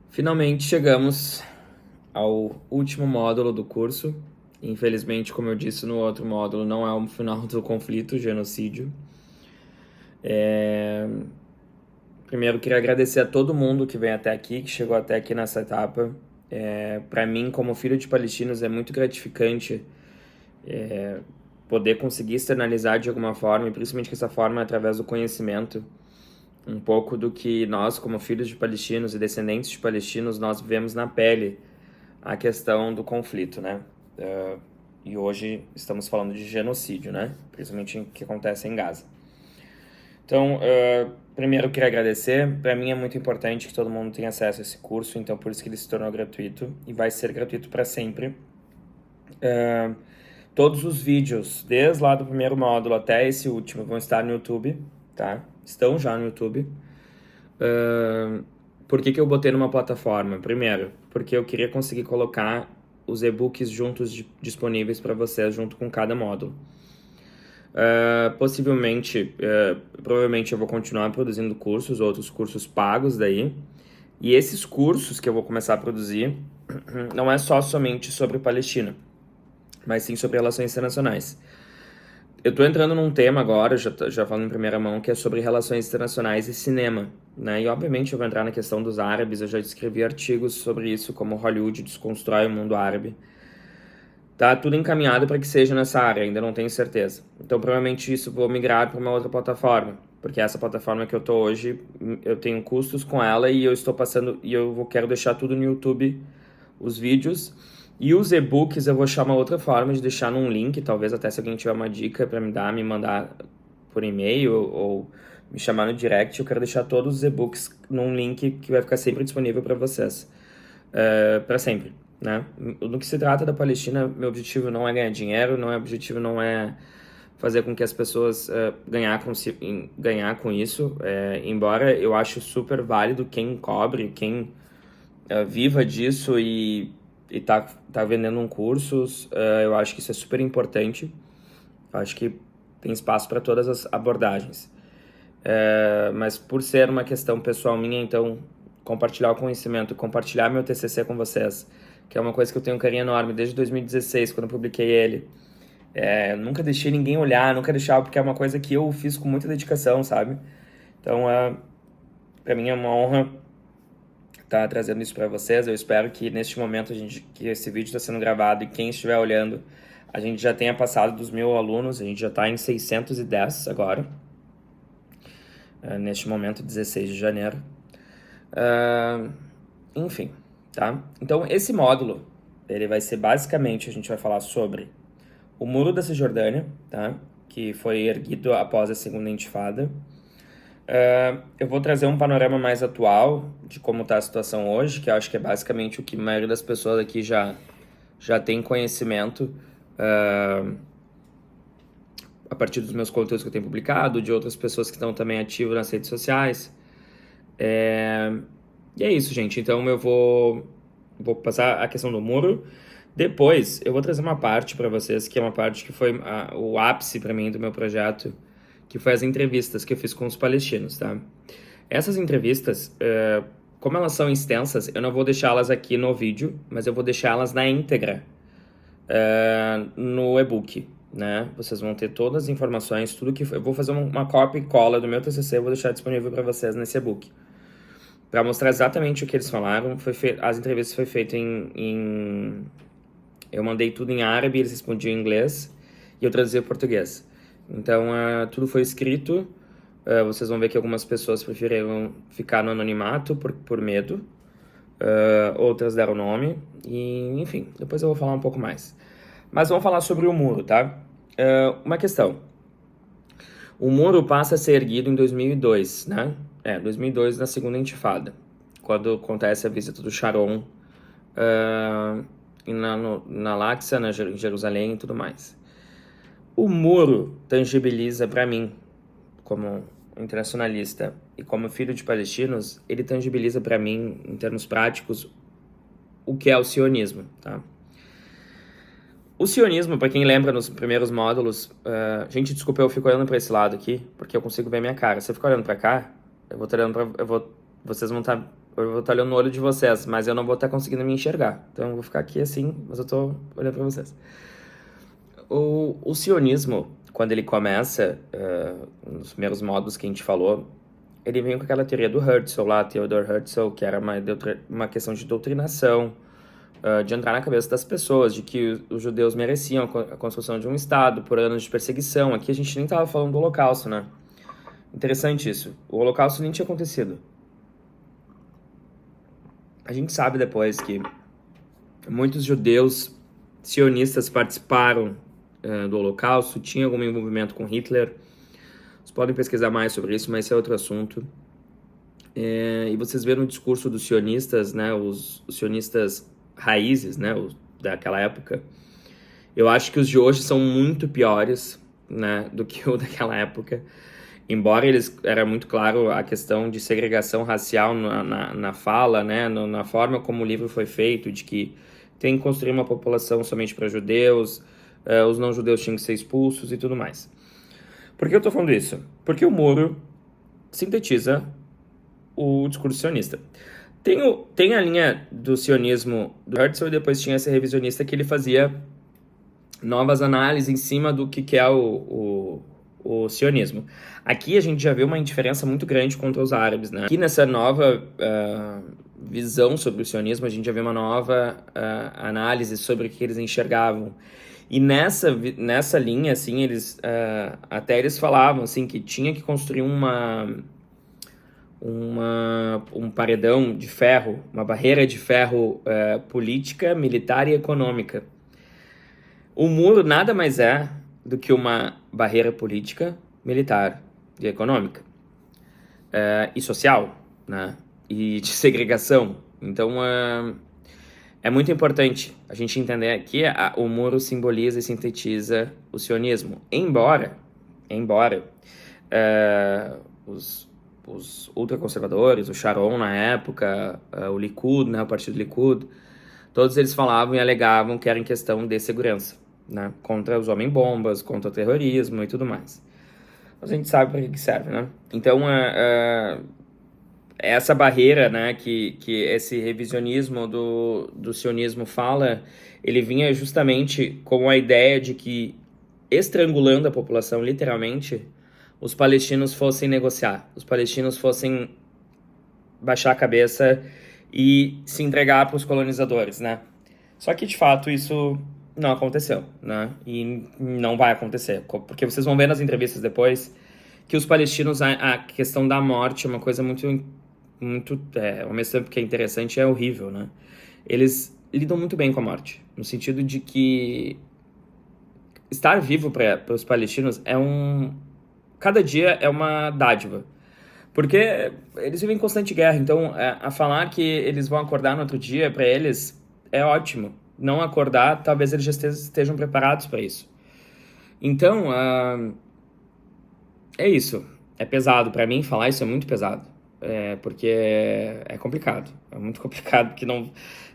Finalmente chegamos ao último módulo do curso. Infelizmente, como eu disse no outro módulo, não é o final do conflito, genocídio. Primeiro, queria agradecer a todo mundo que vem até aqui, que chegou até aqui nessa etapa. Para mim, como filho de palestinos, é muito gratificante poder conseguir externalizar de alguma forma, e principalmente que essa forma é através do conhecimento, um pouco do que nós, como filhos de palestinos e descendentes de palestinos, nós vivemos na pele a questão do conflito, né? E hoje estamos falando de genocídio, né? Principalmente o que acontece em Gaza. Então, primeiro eu queria agradecer. Para mim é muito importante que todo mundo tenha acesso a esse curso, então por isso que ele se tornou gratuito e vai ser gratuito para sempre. Todos os vídeos, desde lá do primeiro módulo até esse último, vão estar no YouTube, tá? Estão já no YouTube. Por que eu botei numa plataforma? Primeiro, porque eu queria conseguir colocar os e-books juntos disponíveis para vocês, junto com cada módulo. Provavelmente eu vou continuar produzindo cursos, outros cursos pagos daí. E esses cursos que eu vou começar a produzir não é só somente sobre Palestina, mas sim sobre relações internacionais. Eu tô entrando num tema agora, já falando em primeira mão, que é sobre relações internacionais e cinema, né? E obviamente eu vou entrar na questão dos árabes, eu já escrevi artigos sobre isso, como Hollywood desconstrói o mundo árabe. Tá tudo encaminhado para que seja nessa área, ainda não tenho certeza. Então provavelmente isso vou migrar para uma outra plataforma, porque essa plataforma que eu tô hoje, eu tenho custos com ela e eu estou passando, e quero deixar tudo no YouTube, os vídeos. E os e-books eu vou achar uma outra forma de deixar num link, talvez até se alguém tiver uma dica para me mandar por e-mail ou me chamar no direct, eu quero deixar todos os e-books num link que vai ficar sempre disponível para vocês, para sempre, né? No que se trata da Palestina, meu objetivo não é ganhar dinheiro, objetivo não é fazer com que as pessoas ganhar com isso, embora eu acho super válido quem cobre, quem viva disso e tá vendendo cursos, eu acho que isso é super importante. Eu acho que tem espaço para todas as abordagens. Mas por ser uma questão pessoal minha, então compartilhar o conhecimento, compartilhar meu TCC com vocês, que é uma coisa que eu tenho um carinho enorme desde 2016, quando eu publiquei ele. Nunca deixei ninguém olhar, nunca deixava, porque é uma coisa que eu fiz com muita dedicação, sabe? Então, para mim é uma honra estar trazendo isso para vocês. Eu espero que neste momento que esse vídeo está sendo gravado e quem estiver olhando, a gente já tenha passado dos 1.000 alunos, a gente já está em 610 agora, neste momento, 16 de janeiro. Enfim, tá? Então, esse módulo, ele vai ser basicamente, a gente vai falar sobre o Muro da Cisjordânia, tá? Que foi erguido após a Segunda Intifada. Eu vou trazer um panorama mais atual de como está a situação hoje, que eu acho que é basicamente o que a maioria das pessoas aqui já tem conhecimento a partir dos meus conteúdos que eu tenho publicado, de outras pessoas que estão também ativas nas redes sociais. E é isso, gente. Então eu vou passar a questão do muro. Depois eu vou trazer uma parte para vocês, que é uma parte que foi o ápice para mim do meu projeto, que foi as entrevistas que eu fiz com os palestinos, tá? Essas entrevistas, como elas são extensas, eu não vou deixá-las aqui no vídeo, mas eu vou deixá-las na íntegra no e-book, né? Vocês vão ter todas as informações, tudo que... Eu vou fazer uma cópia e cola do meu TCC, eu vou deixar disponível para vocês nesse e-book, para mostrar exatamente o que eles falaram. As entrevistas foi feita eu mandei tudo em árabe, eles respondiam em inglês e eu traduzia para português. Então, tudo foi escrito. Vocês vão ver que algumas pessoas preferiram ficar no anonimato por medo. Outras deram nome. E, enfim, depois eu vou falar um pouco mais. Mas vamos falar sobre o muro, tá? Uma questão. O muro passa a ser erguido em 2002, né? 2002, na Segunda Intifada, quando acontece a visita do Sharon na Al-Aqsa, em Jerusalém e tudo mais. O muro tangibiliza para mim, como internacionalista e como filho de palestinos, ele tangibiliza para mim, em termos práticos, o que é o sionismo, tá? O sionismo, para quem lembra nos primeiros módulos, gente, desculpa, eu fico olhando para esse lado aqui, porque eu consigo ver minha cara. Se eu ficar olhando para cá, vocês vão estar eu vou estar olhando no olho de vocês, mas eu não vou estar conseguindo me enxergar. Então eu vou ficar aqui assim, mas eu tô olhando para vocês. O sionismo, quando ele começa, nos primeiros modos que a gente falou, ele vem com aquela teoria do Herzl lá, Theodor Herzl, que era uma questão de doutrinação, de entrar na cabeça das pessoas, de que os judeus mereciam a construção de um Estado por anos de perseguição. Aqui a gente nem estava falando do Holocausto, né? Interessante isso. O Holocausto nem tinha acontecido. A gente sabe depois que muitos judeus sionistas participaram do Holocausto, tinha algum envolvimento com Hitler. Vocês podem pesquisar mais sobre isso, mas esse é outro assunto. E vocês vêem no discurso dos sionistas, né, os sionistas raízes, né, daquela época, eu acho que os de hoje são muito piores, né, do que o daquela época. Embora era muito claro a questão de segregação racial na fala, né, na forma como o livro foi feito, de que tem que construir uma população somente para judeus, os não-judeus tinham que ser expulsos e tudo mais. Por que eu estou falando isso? Porque o Muro sintetiza o discurso sionista. Tem a linha do sionismo do Herzl e depois tinha esse revisionista que ele fazia novas análises em cima do que é o sionismo. Aqui a gente já vê uma indiferença muito grande contra os árabes, né? Aqui nessa nova visão sobre o sionismo, a gente já vê uma nova análise sobre o que eles enxergavam. E nessa linha, assim, até eles falavam, assim, que tinha que construir um paredão de ferro, uma barreira de ferro política, militar e econômica. O muro nada mais é do que uma barreira política, militar e econômica e social, né? E de segregação. Então, é muito importante a gente entender que o muro simboliza e sintetiza o sionismo. Embora os ultraconservadores, o Sharon na época, o Likud, né, o partido Likud, todos eles falavam e alegavam que era em questão de segurança, né, contra os homem-bombas, contra o terrorismo e tudo mais. Mas a gente sabe para que serve, né? Então, essa barreira, né, que esse revisionismo do sionismo fala, ele vinha justamente com a ideia de que, estrangulando a população, literalmente, os palestinos fossem negociar, os palestinos fossem baixar a cabeça e se entregar para os colonizadores, né? Só que, de fato, isso não aconteceu, né? E não vai acontecer, porque vocês vão ver nas entrevistas depois que os palestinos, a questão da morte é uma coisa muito ao mesmo tempo que é interessante, é horrível, né? Eles lidam muito bem com a morte, no sentido de que estar vivo para os palestinos cada dia é uma dádiva, porque eles vivem em constante guerra. Então, a falar que eles vão acordar no outro dia, para eles, é ótimo. Não acordar, talvez eles já estejam preparados para isso. Então, é isso. É pesado. Para mim, falar isso é muito pesado. Porque é complicado. É muito complicado, porque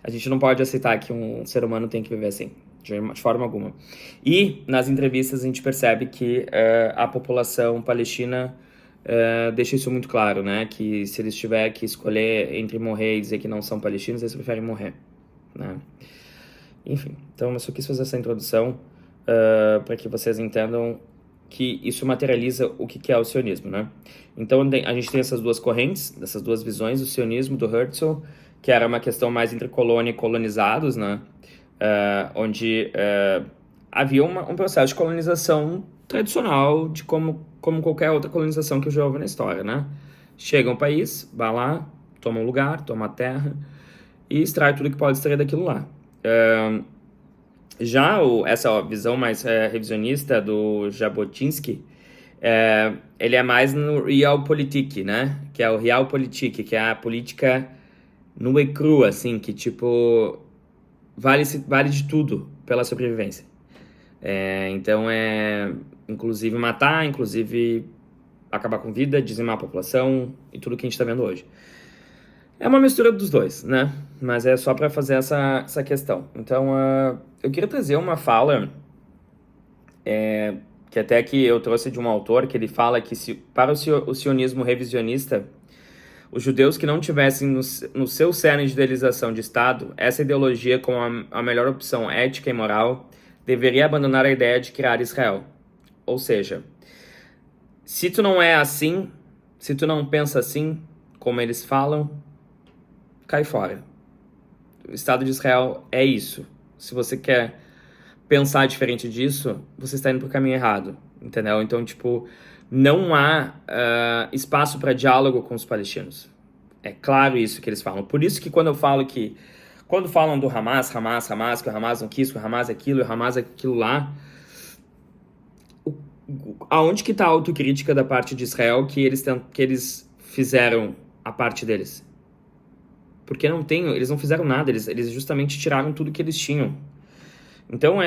a gente não pode aceitar que um ser humano tem que viver assim, de forma alguma. E, nas entrevistas, a gente percebe que a população palestina deixa isso muito claro, né? Que se eles tiverem que escolher entre morrer e dizer que não são palestinos, eles preferem morrer, né? Enfim, então eu só quis fazer essa introdução para que vocês entendam que isso materializa o que é o sionismo, né? Então a gente tem essas duas correntes, essas duas visões do sionismo do Herzl, que era uma questão mais entre colônia e colonizados, né? Onde havia um processo de colonização tradicional, de como qualquer outra colonização que eu já ouvi na história, né? Chega um país, vai lá, toma um lugar, toma a terra e extrai tudo que pode extrair daquilo lá. Já essa visão mais revisionista do Jabotinsky, ele é mais no Realpolitik, né? Que é o Realpolitik, que é a política nua e crua, assim, que tipo vale de tudo pela sobrevivência. Então inclusive matar, inclusive acabar com vida, dizimar a população e tudo que a gente está vendo hoje. É uma mistura dos dois, né? Mas é só para fazer essa questão. Então, eu queria trazer uma fala que até que eu trouxe de um autor, que ele fala que para o sionismo revisionista, Os judeus que não tivessem no seu cerne de idealização de Estado, essa ideologia como a melhor opção ética e moral, deveria abandonar a ideia de criar Israel. Ou seja, se tu não é assim, se tu não pensa assim, como eles falam, cai fora. O Estado de Israel é isso. Se você quer pensar diferente disso, você está indo pro caminho errado, entendeu? Então, tipo, não há espaço para diálogo com os palestinos. É claro isso que eles falam. Por isso que quando falam do Hamas, que o Hamas não quis, que o Hamas é aquilo, e o Hamas é aquilo lá, aonde que tá a autocrítica da parte de Israel que eles fizeram a parte deles? Porque eles não fizeram nada, eles justamente tiraram tudo que eles tinham. Então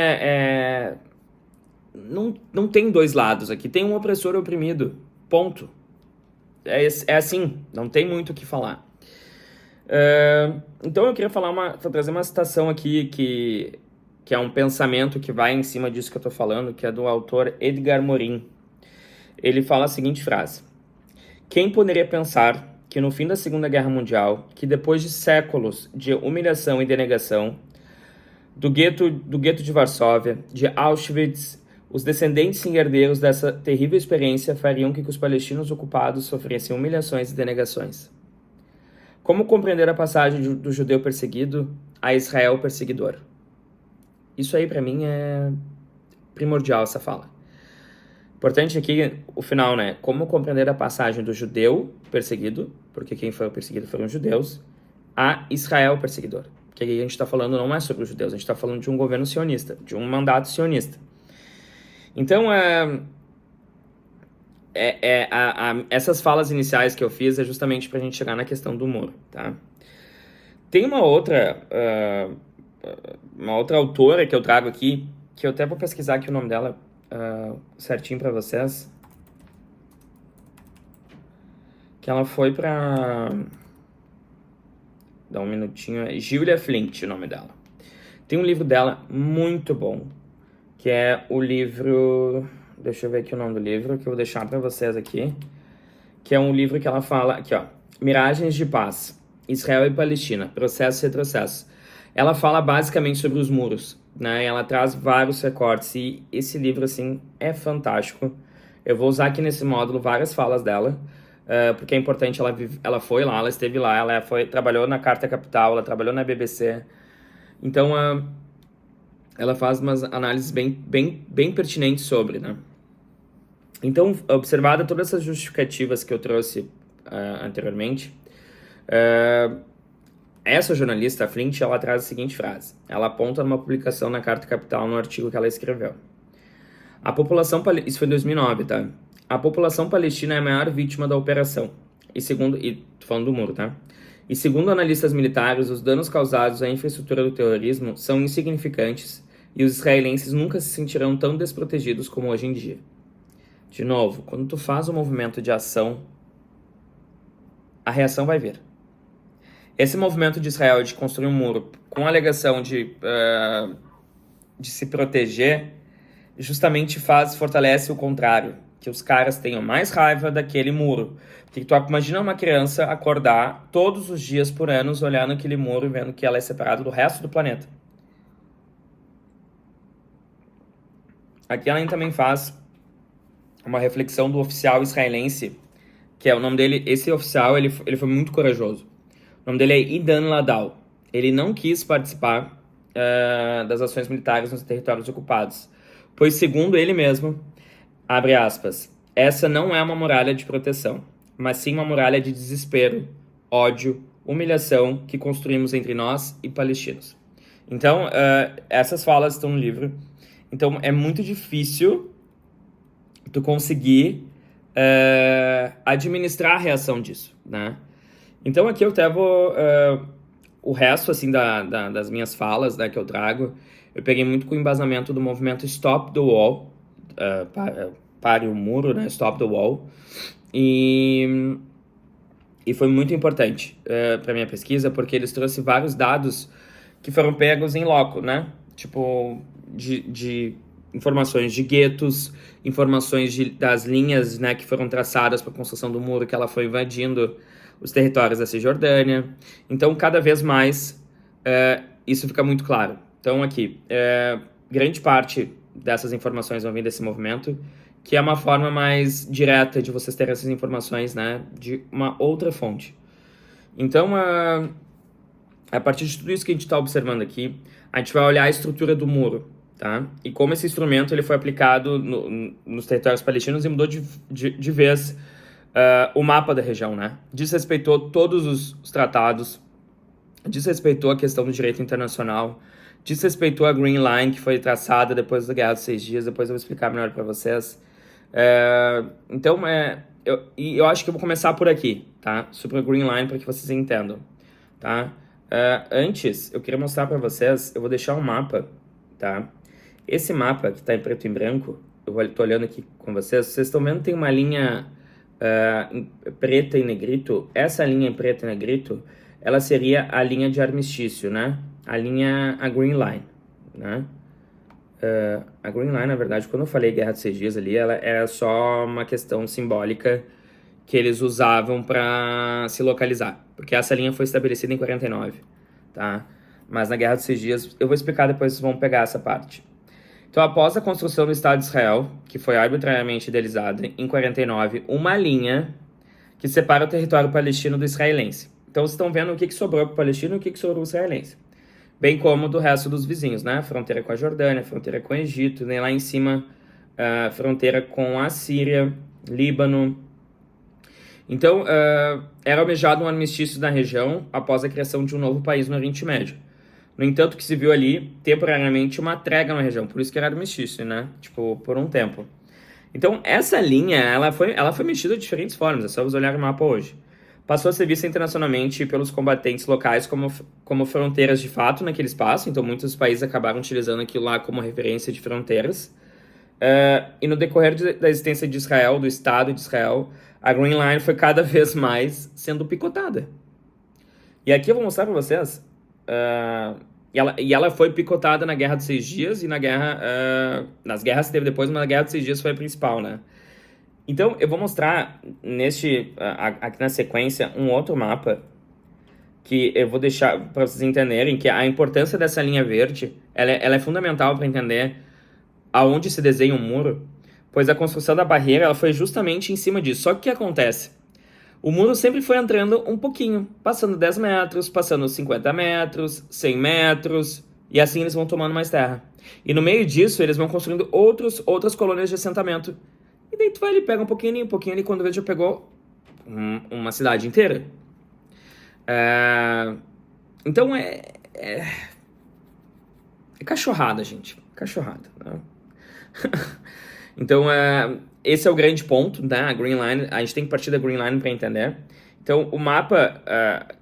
não tem dois lados aqui, tem um opressor e oprimido, ponto. É assim, não tem muito o que falar. Então eu queria trazer uma citação aqui que é um pensamento que vai em cima disso que eu tô falando, que é do autor Edgar Morin. Ele fala a seguinte frase: quem poderia pensar que no fim da Segunda Guerra Mundial, que depois de séculos de humilhação e denegação, do gueto de Varsóvia, de Auschwitz, os descendentes e herdeiros dessa terrível experiência fariam que os palestinos ocupados sofressem humilhações e denegações. Como compreender a passagem do judeu perseguido a Israel perseguidor? Isso aí, para mim, é primordial, essa fala. Importante aqui, o final, né? Como compreender a passagem do judeu perseguido, porque quem foi perseguido foram os judeus, a Israel perseguidor. Porque aí a gente está falando não é sobre os judeus, a gente está falando de um governo sionista, de um mandato sionista. Então, essas falas iniciais que eu fiz é justamente para a gente chegar na questão do muro, tá? Tem uma outra autora que eu trago aqui, que eu até vou pesquisar aqui o nome dela certinho para vocês, que ela foi para... Dá um minutinho. É Gillian Flint o nome dela. Tem um livro dela muito bom, que é o livro... Deixa eu ver aqui o nome do livro, que eu vou deixar para vocês aqui. Que é um livro que ela fala... Aqui, ó. Miragens de Paz. Israel e Palestina. Processo e retrocesso. Ela fala basicamente sobre os muros, né? Ela traz vários recortes. E esse livro, assim, é fantástico. Eu vou usar aqui nesse módulo várias falas dela. Porque é importante, ela foi lá, ela esteve lá, trabalhou na Carta Capital, ela trabalhou na BBC. Então, ela faz umas análises bem pertinentes sobre, né? Então, observada todas essas justificativas que eu trouxe anteriormente, essa jornalista, a Flint, ela traz a seguinte frase. Ela aponta numa publicação na Carta Capital, no artigo que ela escreveu. A população... Isso foi em 2009, tá? A população palestina é a maior vítima da operação. Tô falando do muro, tá? E segundo analistas militares, os danos causados à infraestrutura do terrorismo são insignificantes e os israelenses nunca se sentirão tão desprotegidos como hoje em dia. De novo, quando tu faz um movimento de ação, a reação vai vir. Esse movimento de Israel de construir um muro com a alegação de se proteger justamente fortalece o contrário, que os caras tenham mais raiva daquele muro. Porque tu imagina uma criança acordar todos os dias por anos olhando aquele muro e vendo que ela é separada do resto do planeta. Aqui ela também faz uma reflexão do oficial israelense, que é o nome dele, esse oficial, ele foi muito corajoso. O nome dele é Idan Ladal. Ele não quis participar das ações militares nos territórios ocupados, pois, segundo ele mesmo, abre aspas, essa não é uma muralha de proteção, mas sim uma muralha de desespero, ódio, humilhação que construímos entre nós e palestinos. Então, essas falas estão no livro. Então, é muito difícil tu conseguir administrar a reação disso, né? Então, aqui eu até vou... o resto, assim, das minhas falas, né, que eu trago, eu peguei muito com o embasamento do movimento Stop the Wall, pare o muro, né, Stop the Wall, e foi muito importante para minha pesquisa, porque eles trouxeram vários dados que foram pegos em loco, né, tipo, de informações de guetos, informações das linhas, né, que foram traçadas para a construção do muro, que ela foi invadindo os territórios da Cisjordânia. Então, cada vez mais, isso fica muito claro. Então, aqui, grande parte dessas informações vão vir desse movimento, que é uma forma mais direta de vocês terem essas informações, né, de uma outra fonte. Então, a partir de tudo isso que a gente está observando aqui, a gente vai olhar a estrutura do muro, tá? E como esse instrumento ele foi aplicado nos territórios palestinos e mudou de vez o mapa da região, né? Desrespeitou todos os tratados, desrespeitou a questão do direito internacional, desrespeitou a Green Line que foi traçada depois da Guerra dos 6 Dias, depois eu vou explicar melhor para vocês. Então, eu acho que eu vou começar por aqui, tá? Sobre a Green Line para que vocês entendam, tá? Antes, eu queria mostrar para vocês, eu vou deixar um mapa, tá? Esse mapa que está em preto e branco, eu tô olhando aqui com vocês estão vendo tem uma linha preta e negrito. Essa linha em preto e negrito, ela seria a linha de armistício, né? A Green Line, né? A Green Line, na verdade, quando eu falei Guerra dos 6 Dias ali, ela era só uma questão simbólica que eles usavam para se localizar, porque essa linha foi estabelecida em 49, tá? Mas na Guerra dos 6 Dias, eu vou explicar depois, vocês vão pegar essa parte. Então, após a construção do Estado de Israel, que foi arbitrariamente idealizada em 49, uma linha que separa o território palestino do israelense. Então, vocês estão vendo o que sobrou para o palestino e o que sobrou para o israelense. Bem como do resto dos vizinhos, né? Fronteira com a Jordânia, fronteira com o Egito, nem lá em cima, fronteira com a Síria, Líbano. Então, era almejado um armistício na região após a criação de um novo país no Oriente Médio. No entanto, o que se viu ali, temporariamente, uma trégua na região. Por isso que era armistício, né? Tipo, por um tempo. Então, essa linha, ela foi mexida de diferentes formas. É só você olhar o mapa hoje. Passou a ser vista internacionalmente pelos combatentes locais como fronteiras de fato naquele espaço. Então, muitos países acabaram utilizando aquilo lá como referência de fronteiras. E no decorrer da existência de Israel, do Estado de Israel, a Green Line foi cada vez mais sendo picotada. E aqui eu vou mostrar para vocês. E ela foi picotada na Guerra dos 6 Dias e nas guerras que teve depois, mas na Guerra dos 6 Dias foi a principal, né? Então, eu vou mostrar aqui na sequência um outro mapa que eu vou deixar para vocês entenderem que a importância dessa linha verde, ela é fundamental para entender aonde se desenha um muro, pois a construção da barreira ela foi justamente em cima disso. Só que o que acontece? O muro sempre foi entrando um pouquinho, passando 10 metros, passando 50 metros, 100 metros, e assim eles vão tomando mais terra. E no meio disso, eles vão construindo outras colônias de assentamento. E daí tu vai ali, pega um pouquinho ali, quando vê já pegou uma cidade inteira. Então é cachorrada, gente. Cachorrada, né? Então, esse é o grande ponto, né? A Green Line, a gente tem que partir da Green Line para entender. Então, o mapa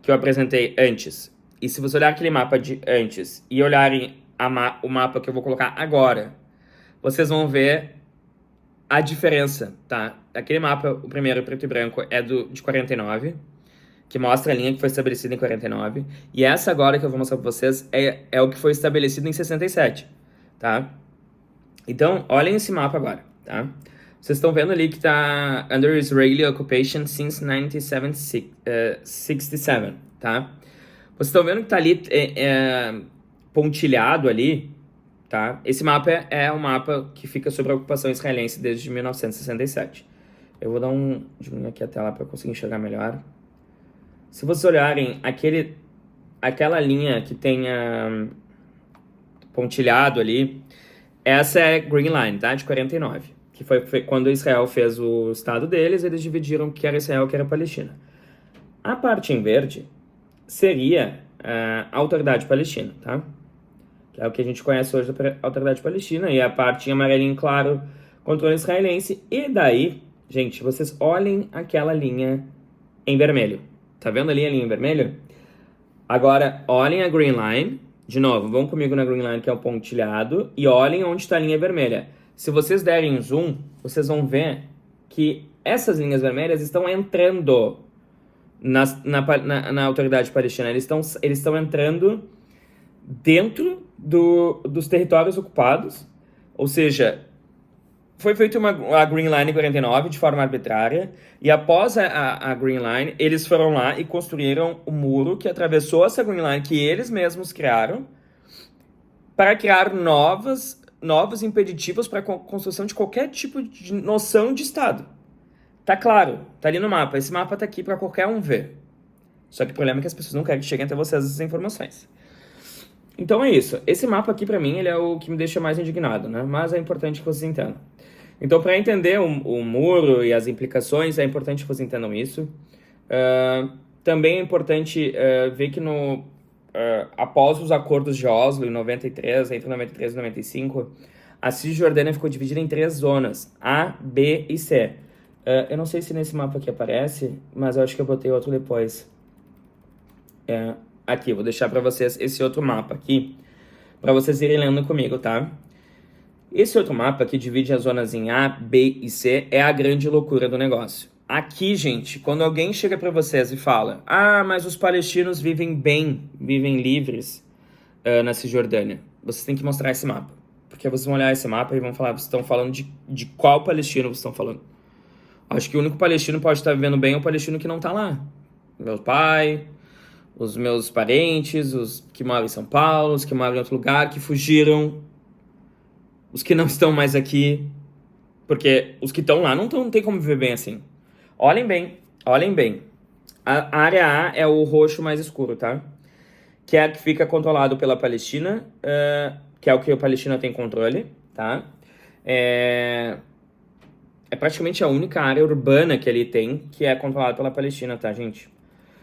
que eu apresentei antes, e se você olhar aquele mapa de antes e olharem o mapa que eu vou colocar agora, vocês vão ver a diferença, tá? Aquele mapa, o primeiro preto e branco, é de 49, que mostra a linha que foi estabelecida em 49, e essa agora que eu vou mostrar para vocês é o que foi estabelecido em 67, tá? Então, olhem esse mapa agora, tá? Vocês estão vendo ali que tá under Israeli occupation since 1967, tá? Vocês estão vendo que tá ali pontilhado ali, tá? Esse mapa é o mapa que fica sobre a ocupação israelense desde 1967. Eu vou dar diminuir aqui a tela para conseguir enxergar melhor. Se vocês olharem aquela linha que tem pontilhado ali, essa é Green Line, tá? De 49. Que foi quando Israel fez o estado deles, eles dividiram o que era Israel e o que era Palestina. A parte em verde seria a Autoridade Palestina, tá? Que é o que a gente conhece hoje da Autoridade Palestina. E a parte em amarelinho claro, controle israelense. E daí, gente, vocês olhem aquela linha em vermelho. Tá vendo ali a linha em vermelho? Agora, olhem a Green Line. De novo, vão comigo na Green Line, que é o pontilhado, e olhem onde está a linha vermelha. Se vocês derem um zoom, vocês vão ver que essas linhas vermelhas estão entrando na Autoridade Palestina. Eles estão entrando dentro dos territórios ocupados, ou seja, foi feita a Green Line 49 de forma arbitrária, e após a Green Line, eles foram lá e construíram o muro que atravessou essa Green Line que eles mesmos criaram para criar novos impeditivos para a construção de qualquer tipo de noção de Estado. Tá claro, tá ali no mapa. Esse mapa tá aqui para qualquer um ver. Só que o problema é que as pessoas não querem que cheguem até vocês essas informações. Então é isso. Esse mapa aqui, para mim, ele é o que me deixa mais indignado, né? Mas é importante que vocês entendam. Então, para entender o muro e as implicações, é importante que vocês entendam isso. Também é importante ver que após os acordos de Oslo, em 93, entre 93 e 95, a Cisjordânia ficou dividida em 3 zonas, A, B e C. Eu não sei se nesse mapa aqui aparece, mas eu acho que eu botei outro depois. Aqui, vou deixar para vocês esse outro mapa aqui, para vocês irem lendo comigo, tá? Esse outro mapa que divide as zonas em A, B e C é a grande loucura do negócio. Aqui, gente, quando alguém chega para vocês e fala: mas os palestinos vivem bem, vivem livres na Cisjordânia, vocês têm que mostrar esse mapa. Porque vocês vão olhar esse mapa e vão falar: vocês estão falando de qual palestino vocês estão falando? Acho que o único palestino que pode estar vivendo bem é o palestino que não está lá. Meu pai, os meus parentes, os que moram em São Paulo, os que moram em outro lugar, que fugiram, os que não estão mais aqui, porque os que estão lá não tem como viver bem assim. Olhem bem, olhem bem. A área A é o roxo mais escuro, tá? Que é a que fica controlado pela Palestina, que é o que a Palestina tem controle, tá? É praticamente a única área urbana que ele tem que é controlada pela Palestina, tá, gente?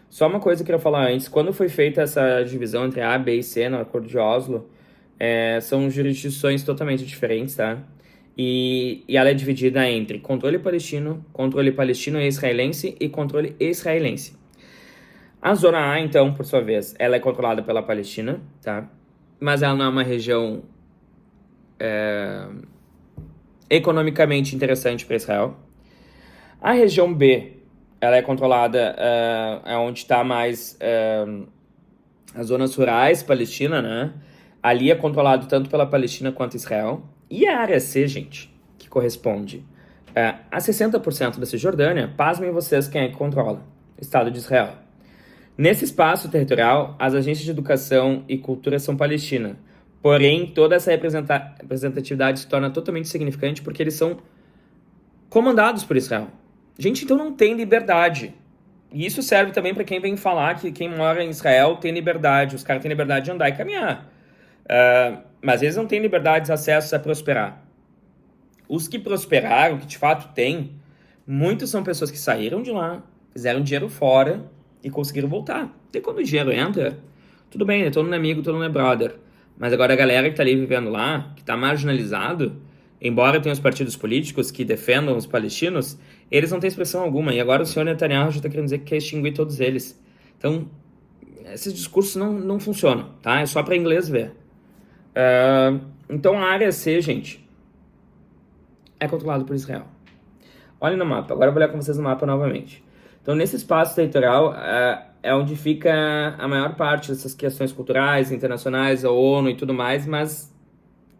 Só uma coisa que eu queria falar antes. Quando foi feita essa divisão entre A, B e C no Acordo de Oslo, são jurisdições totalmente diferentes, tá? E ela é dividida entre controle palestino e israelense e controle israelense. A Zona A, então, por sua vez, ela é controlada pela Palestina, tá? Mas ela não é uma região economicamente interessante para Israel. A região B, ela é controlada, onde está mais as zonas rurais palestina, né? Ali é controlado tanto pela Palestina quanto Israel. E a área C, gente, que corresponde a 60% da Cisjordânia, pasmem vocês quem é que controla: Estado de Israel. Nesse espaço territorial, as agências de educação e cultura são palestinas. Porém, toda essa representatividade se torna totalmente significante porque eles são comandados por Israel. Gente, então não tem liberdade. E isso serve também para quem vem falar que quem mora em Israel tem liberdade. Os caras têm liberdade de andar e caminhar. Mas eles não têm liberdade de acesso a prosperar. Os que prosperaram, que de fato têm, muitos são pessoas que saíram de lá, fizeram dinheiro fora e conseguiram voltar. E quando o dinheiro entra, tudo bem, todo mundo é amigo, todo mundo é brother. Mas agora a galera que tá ali vivendo lá, que tá marginalizado, embora tenha os partidos políticos que defendam os palestinos, eles não têm expressão alguma. E agora o senhor Netanyahu já tá querendo dizer que quer extinguir todos eles. Então, esses discursos não funcionam, tá? É só para inglês ver. Então a área C, gente, é controlada por Israel. Olhem no mapa. Agora eu vou olhar com vocês no mapa novamente. Então, nesse espaço territorial é onde fica a maior parte dessas questões culturais, internacionais, a ONU e tudo mais, mas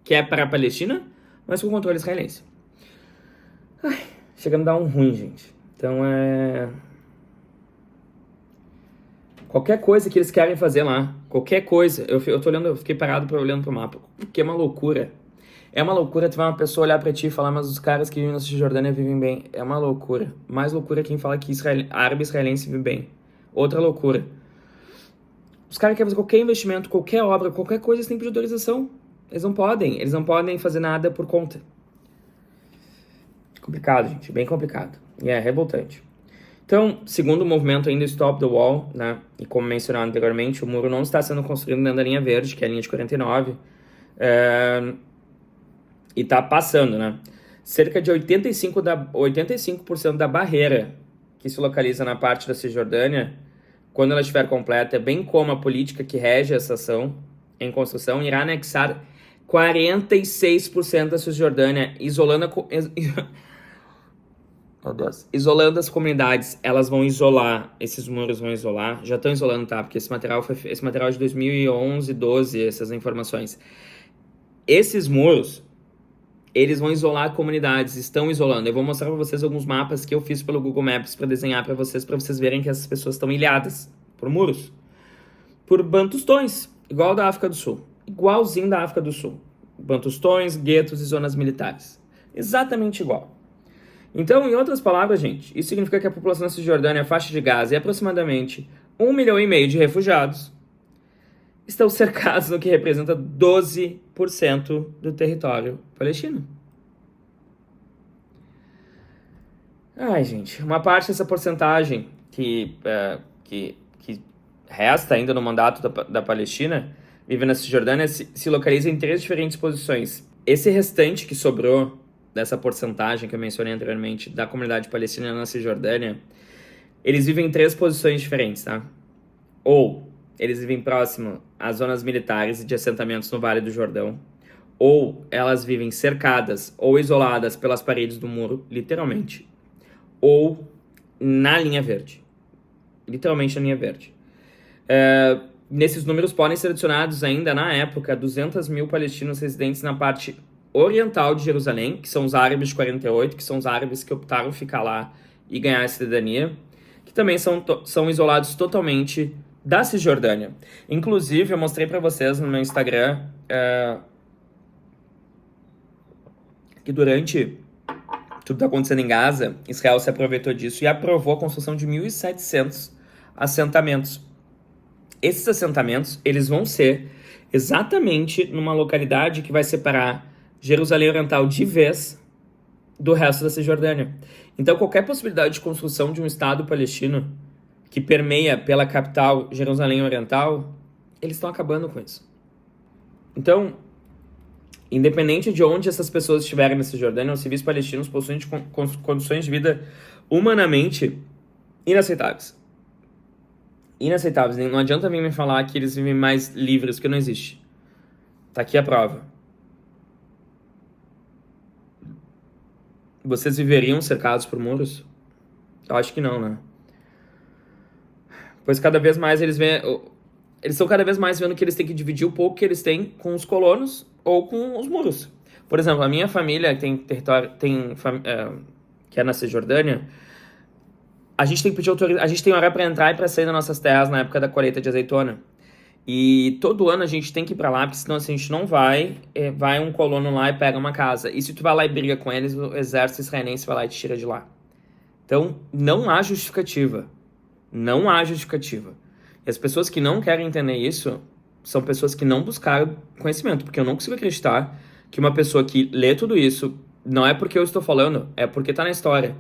que é para a Palestina, mas com controle israelense. Chega a me dar um ruim, gente. Então, qualquer coisa que eles querem fazer lá, qualquer coisa, eu fiquei parado olhando pro mapa, porque é uma loucura. É uma loucura tu ver uma pessoa olhar pra ti e falar: mas os caras que vivem na Cisjordânia vivem bem. É uma loucura. Mais loucura é quem fala que árabe israelense vive bem. Outra loucura. Os caras querem fazer qualquer investimento, qualquer obra, qualquer coisa, eles têm que pedir autorização. Eles não podem fazer nada por conta. Complicado, gente, bem complicado. E é revoltante. Então, segundo o movimento ainda Stop the Wall, né, e como mencionado anteriormente, o muro não está sendo construído dentro da linha verde, que é a linha de 49, e está passando, né? Cerca de 85% da barreira que se localiza na parte da Cisjordânia, quando ela estiver completa, bem como a política que rege essa ação em construção, irá anexar 46% da Cisjordânia, isolando as comunidades. Elas vão isolar, esses muros vão isolar, já estão isolando, tá? Porque esse material é de 2011, 12, essas informações. Esses muros, eles vão isolar comunidades, estão isolando. Eu vou mostrar para vocês alguns mapas que eu fiz pelo Google Maps para desenhar para vocês verem que essas pessoas estão ilhadas por muros, por bantustões, igual da África do Sul, igualzinho da África do Sul. Bantustões, guetos e zonas militares. Exatamente igual. Então, em outras palavras, gente, isso significa que a população da Cisjordânia, a faixa de Gaza, e aproximadamente 1,5 milhão de refugiados estão cercados no que representa 12% do território palestino. Ai, gente, uma parte dessa porcentagem que resta ainda no mandato da Palestina, vive na Cisjordânia, se localiza em 3 diferentes posições. Esse restante que sobrou dessa porcentagem que eu mencionei anteriormente da comunidade palestina na Cisjordânia, eles vivem em 3 posições diferentes, tá? Ou eles vivem próximo às zonas militares e de assentamentos no Vale do Jordão, ou elas vivem cercadas ou isoladas pelas paredes do muro, literalmente, ou na linha verde. Literalmente na linha verde. Nesses números podem ser adicionados ainda, na época, 200 mil palestinos residentes na parte oriental de Jerusalém, que são os árabes de 48, que são os árabes que optaram ficar lá e ganhar a cidadania, que também são isolados totalmente da Cisjordânia. Inclusive, eu mostrei para vocês no meu Instagram que durante tudo que está acontecendo em Gaza, Israel se aproveitou disso e aprovou a construção de 1.700 assentamentos. Esses assentamentos, eles vão ser exatamente numa localidade que vai separar Jerusalém Oriental de vez do resto da Cisjordânia. Então, qualquer possibilidade de construção de um Estado palestino que permeia pela capital Jerusalém Oriental, eles estão acabando com isso. Então, independente de onde essas pessoas estiverem na Cisjordânia, os civis palestinos possuem condições de vida humanamente inaceitáveis. Inaceitáveis. Não adianta vir me falar que eles vivem mais livres, que não existe. Tá aqui a prova. Vocês viveriam cercados por muros? Eu acho que não, né? Pois cada vez mais eles estão cada vez mais vendo que eles têm que dividir o pouco que eles têm com os colonos ou com os muros. Por exemplo, a minha família tem território, que é na Cisjordânia, a gente tem que pedir autorização, a gente tem hora para entrar e para sair das nossas terras na época da colheita de azeitona. E todo ano a gente tem que ir pra lá, porque senão assim, a gente não vai um colono lá e pega uma casa. E se tu vai lá e briga com eles, o exército israelense vai lá e te tira de lá. Então, não há justificativa. Não há justificativa. E as pessoas que não querem entender isso são pessoas que não buscaram conhecimento, porque eu não consigo acreditar que uma pessoa que lê tudo isso, não é porque eu estou falando, é porque tá na história.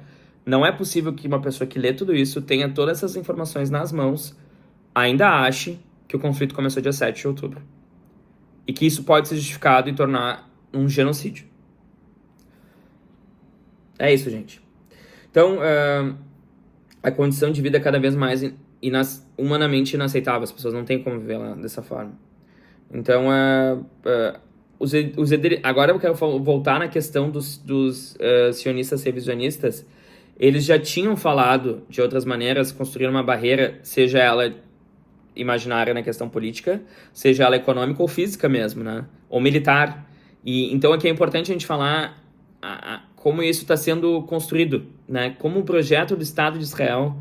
Não é possível que uma pessoa que lê tudo isso tenha todas essas informações nas mãos, ainda ache que o conflito começou dia 7 de outubro. E que isso pode ser justificado e tornar um genocídio. É isso, gente. Então, a condição de vida é cada vez mais humanamente inaceitável. As pessoas não têm como viver lá dessa forma. Então, agora eu quero voltar na questão dos sionistas revisionistas. Eles já tinham falado, de outras maneiras, construir uma barreira, seja ela imaginária na questão política, seja ela econômica ou física mesmo, né? Ou militar. E então aqui é importante a gente falar como isso está sendo construído, né? Como o projeto do Estado de Israel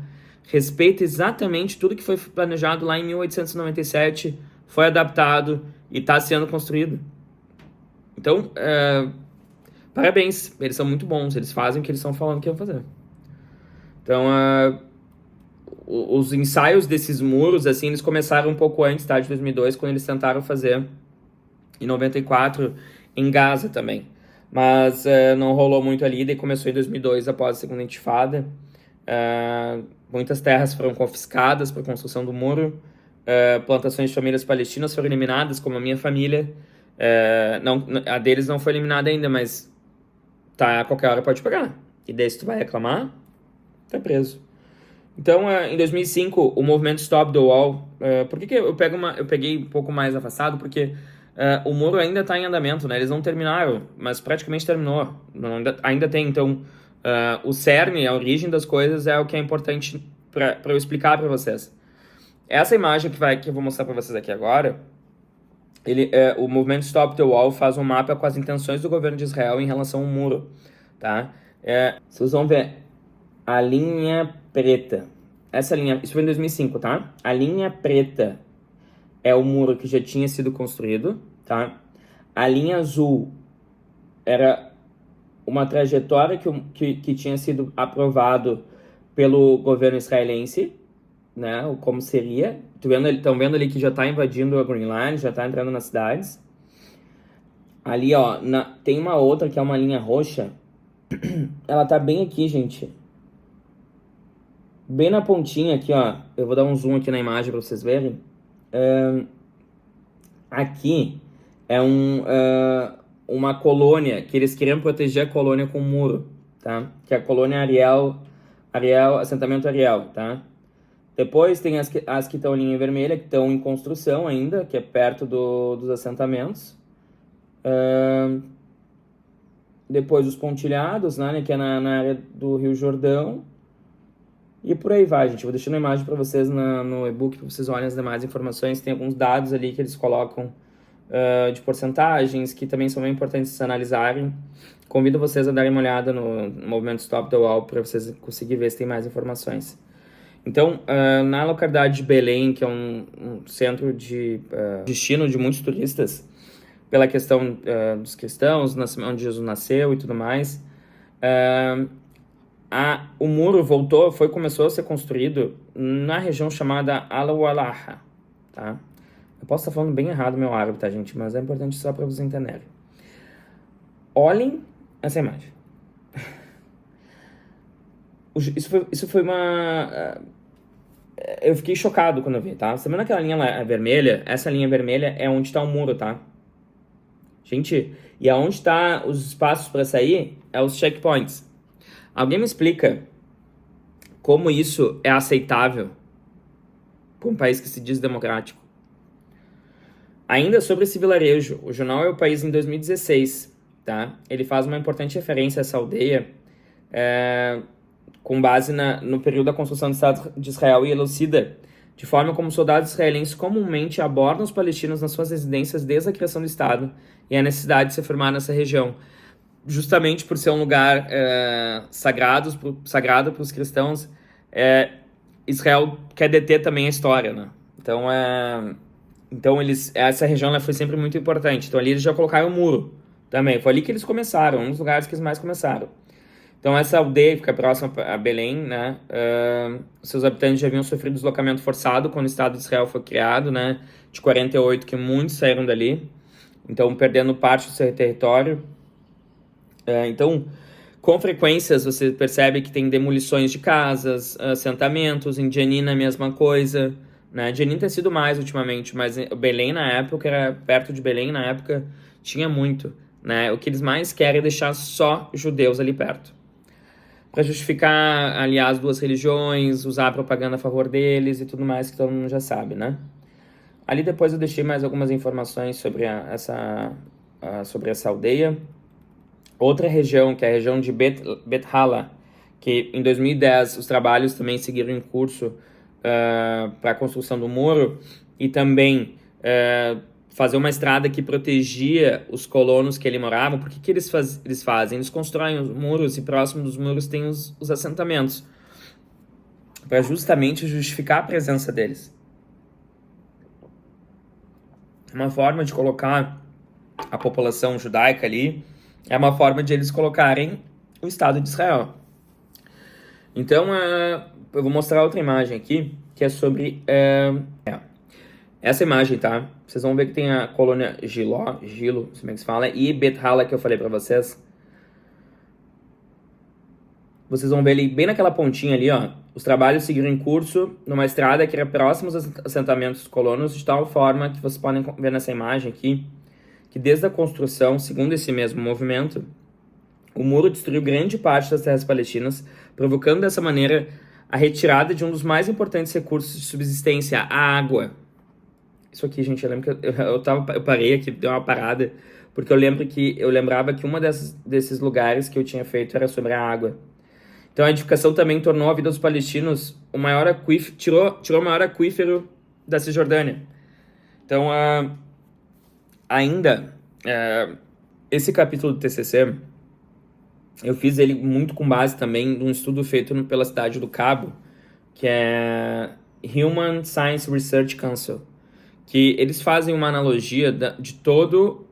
respeita exatamente tudo que foi planejado lá em 1897, foi adaptado e está sendo construído. Então, parabéns, eles são muito bons, eles fazem o que eles estão falando que iam fazer. Então, os ensaios desses muros, assim, eles começaram um pouco antes, tá? De 2002, quando eles tentaram fazer em 94 em Gaza também. Mas não rolou muito ali, daí começou em 2002, após a segunda intifada. Muitas terras foram confiscadas para a construção do muro. Plantações de famílias palestinas foram eliminadas, como a minha família. A deles não foi eliminada ainda, mas a qualquer hora pode pegar. E daí se tu vai reclamar, tá preso. Então, em 2005, o movimento Stop the Wall... por que eu peguei um pouco mais afastado? Porque o muro ainda está em andamento, né? Eles não terminaram, mas praticamente terminou. Ainda tem, então... o cerne, a origem das coisas é o que é importante para eu explicar para vocês. Essa imagem que eu vou mostrar para vocês aqui agora O movimento Stop the Wall faz um mapa com as intenções do governo de Israel em relação ao muro, tá? Vocês vão ver a linha preta. Essa linha, isso foi em 2005, tá? A linha preta é o muro que já tinha sido construído, tá? A linha azul era uma trajetória que tinha sido aprovado pelo governo israelense, né? Como seria. Estão vendo ali que já está invadindo a Green Line, já está entrando nas cidades. Ali, ó, tem uma outra que é uma linha roxa. Ela tá bem aqui, gente. Bem na pontinha aqui, ó. Eu vou dar um zoom aqui na imagem para vocês verem. Aqui é uma colônia, que eles queriam proteger a colônia com um muro, tá? Que é a colônia assentamento Ariel, tá? Depois tem as que estão em linha vermelha, que estão em construção ainda, que é perto dos assentamentos. Depois os pontilhados, né, que é na área do Rio Jordão. E por aí vai, gente. Eu vou deixando a imagem para vocês no e-book, para vocês olhem as demais informações. Tem alguns dados ali que eles colocam de porcentagens, que também são bem importantes se analisarem. Convido vocês a darem uma olhada no movimento Stop the Wall para vocês conseguirem ver se tem mais informações. Então, na localidade de Belém, que é um centro de destino de muitos turistas, pela questão dos cristãos, onde Jesus nasceu e tudo mais, o muro começou a ser construído na região chamada Al-Walaha, tá? Eu posso estar falando bem errado meu árabe, tá, gente? Mas é importante só para vocês entenderem. Olhem essa imagem. Isso foi uma... Eu fiquei chocado quando eu vi, tá? Você vendo aquela linha vermelha? Essa linha vermelha é onde está o muro, tá? Gente, e aonde está os espaços para sair é os checkpoints. Alguém me explica como isso é aceitável para um país que se diz democrático? Ainda sobre esse vilarejo, o jornal É o País em 2016, tá? Ele faz uma importante referência a essa aldeia com base no período da construção do Estado de Israel e elucida de forma como soldados israelenses comumente abordam os palestinos nas suas residências desde a criação do Estado e a necessidade de se formar nessa região, justamente por ser um lugar sagrado para os cristãos. Israel quer deter também a história, né? Então essa região ela foi sempre muito importante. Então ali eles já colocaram o muro também. Foi ali que eles começaram, um dos lugares que eles mais começaram. Então essa aldeia fica próxima a Belém, né? Seus habitantes já haviam sofrido deslocamento forçado quando o Estado de Israel foi criado, né? De 48, que muitos saíram dali. Então perdendo parte do seu território. Então, com frequências você percebe que tem demolições de casas, assentamentos. Em Jenin a mesma coisa, né? Jenin tem sido mais ultimamente, mas Belém na época, perto de Belém na época, tinha muito, né? O que eles mais querem é deixar só judeus ali perto, para justificar, aliás, duas religiões, usar a propaganda a favor deles e tudo mais que todo mundo já sabe, né? Ali depois eu deixei mais algumas informações sobre sobre essa aldeia. Outra região, que é a região de Bet Hala, que em 2010 os trabalhos também seguiram em curso para a construção do muro e também fazer uma estrada que protegia os colonos que ali moravam. Por que eles fazem? Eles constroem os muros e próximo dos muros tem os assentamentos, para justamente justificar a presença deles. Uma forma de colocar a população judaica ali é uma forma de eles colocarem o Estado de Israel. Então, eu vou mostrar outra imagem aqui, que é sobre... essa imagem, tá? Vocês vão ver que tem a colônia Gilo, não sei como é que se fala, e Bet Hala, que eu falei pra vocês. Vocês vão ver ali, bem naquela pontinha ali, ó, os trabalhos seguiram em curso numa estrada que era próxima aos assentamentos colonos, de tal forma que vocês podem ver nessa imagem aqui, que desde a construção, segundo esse mesmo movimento, o muro destruiu grande parte das terras palestinas, provocando dessa maneira a retirada de um dos mais importantes recursos de subsistência, a água. Isso aqui, gente, eu lembro que eu parei aqui, dei uma parada, porque eu lembrava que uma desses lugares que eu tinha feito era sobre a água. Então a edificação também tornou a vida dos palestinos o maior aquífero, tirou o maior aquífero da Cisjordânia. Então ainda, esse capítulo do TCC, eu fiz ele muito com base também num estudo feito pela cidade do Cabo, que é Human Science Research Council, que eles fazem uma analogia de todo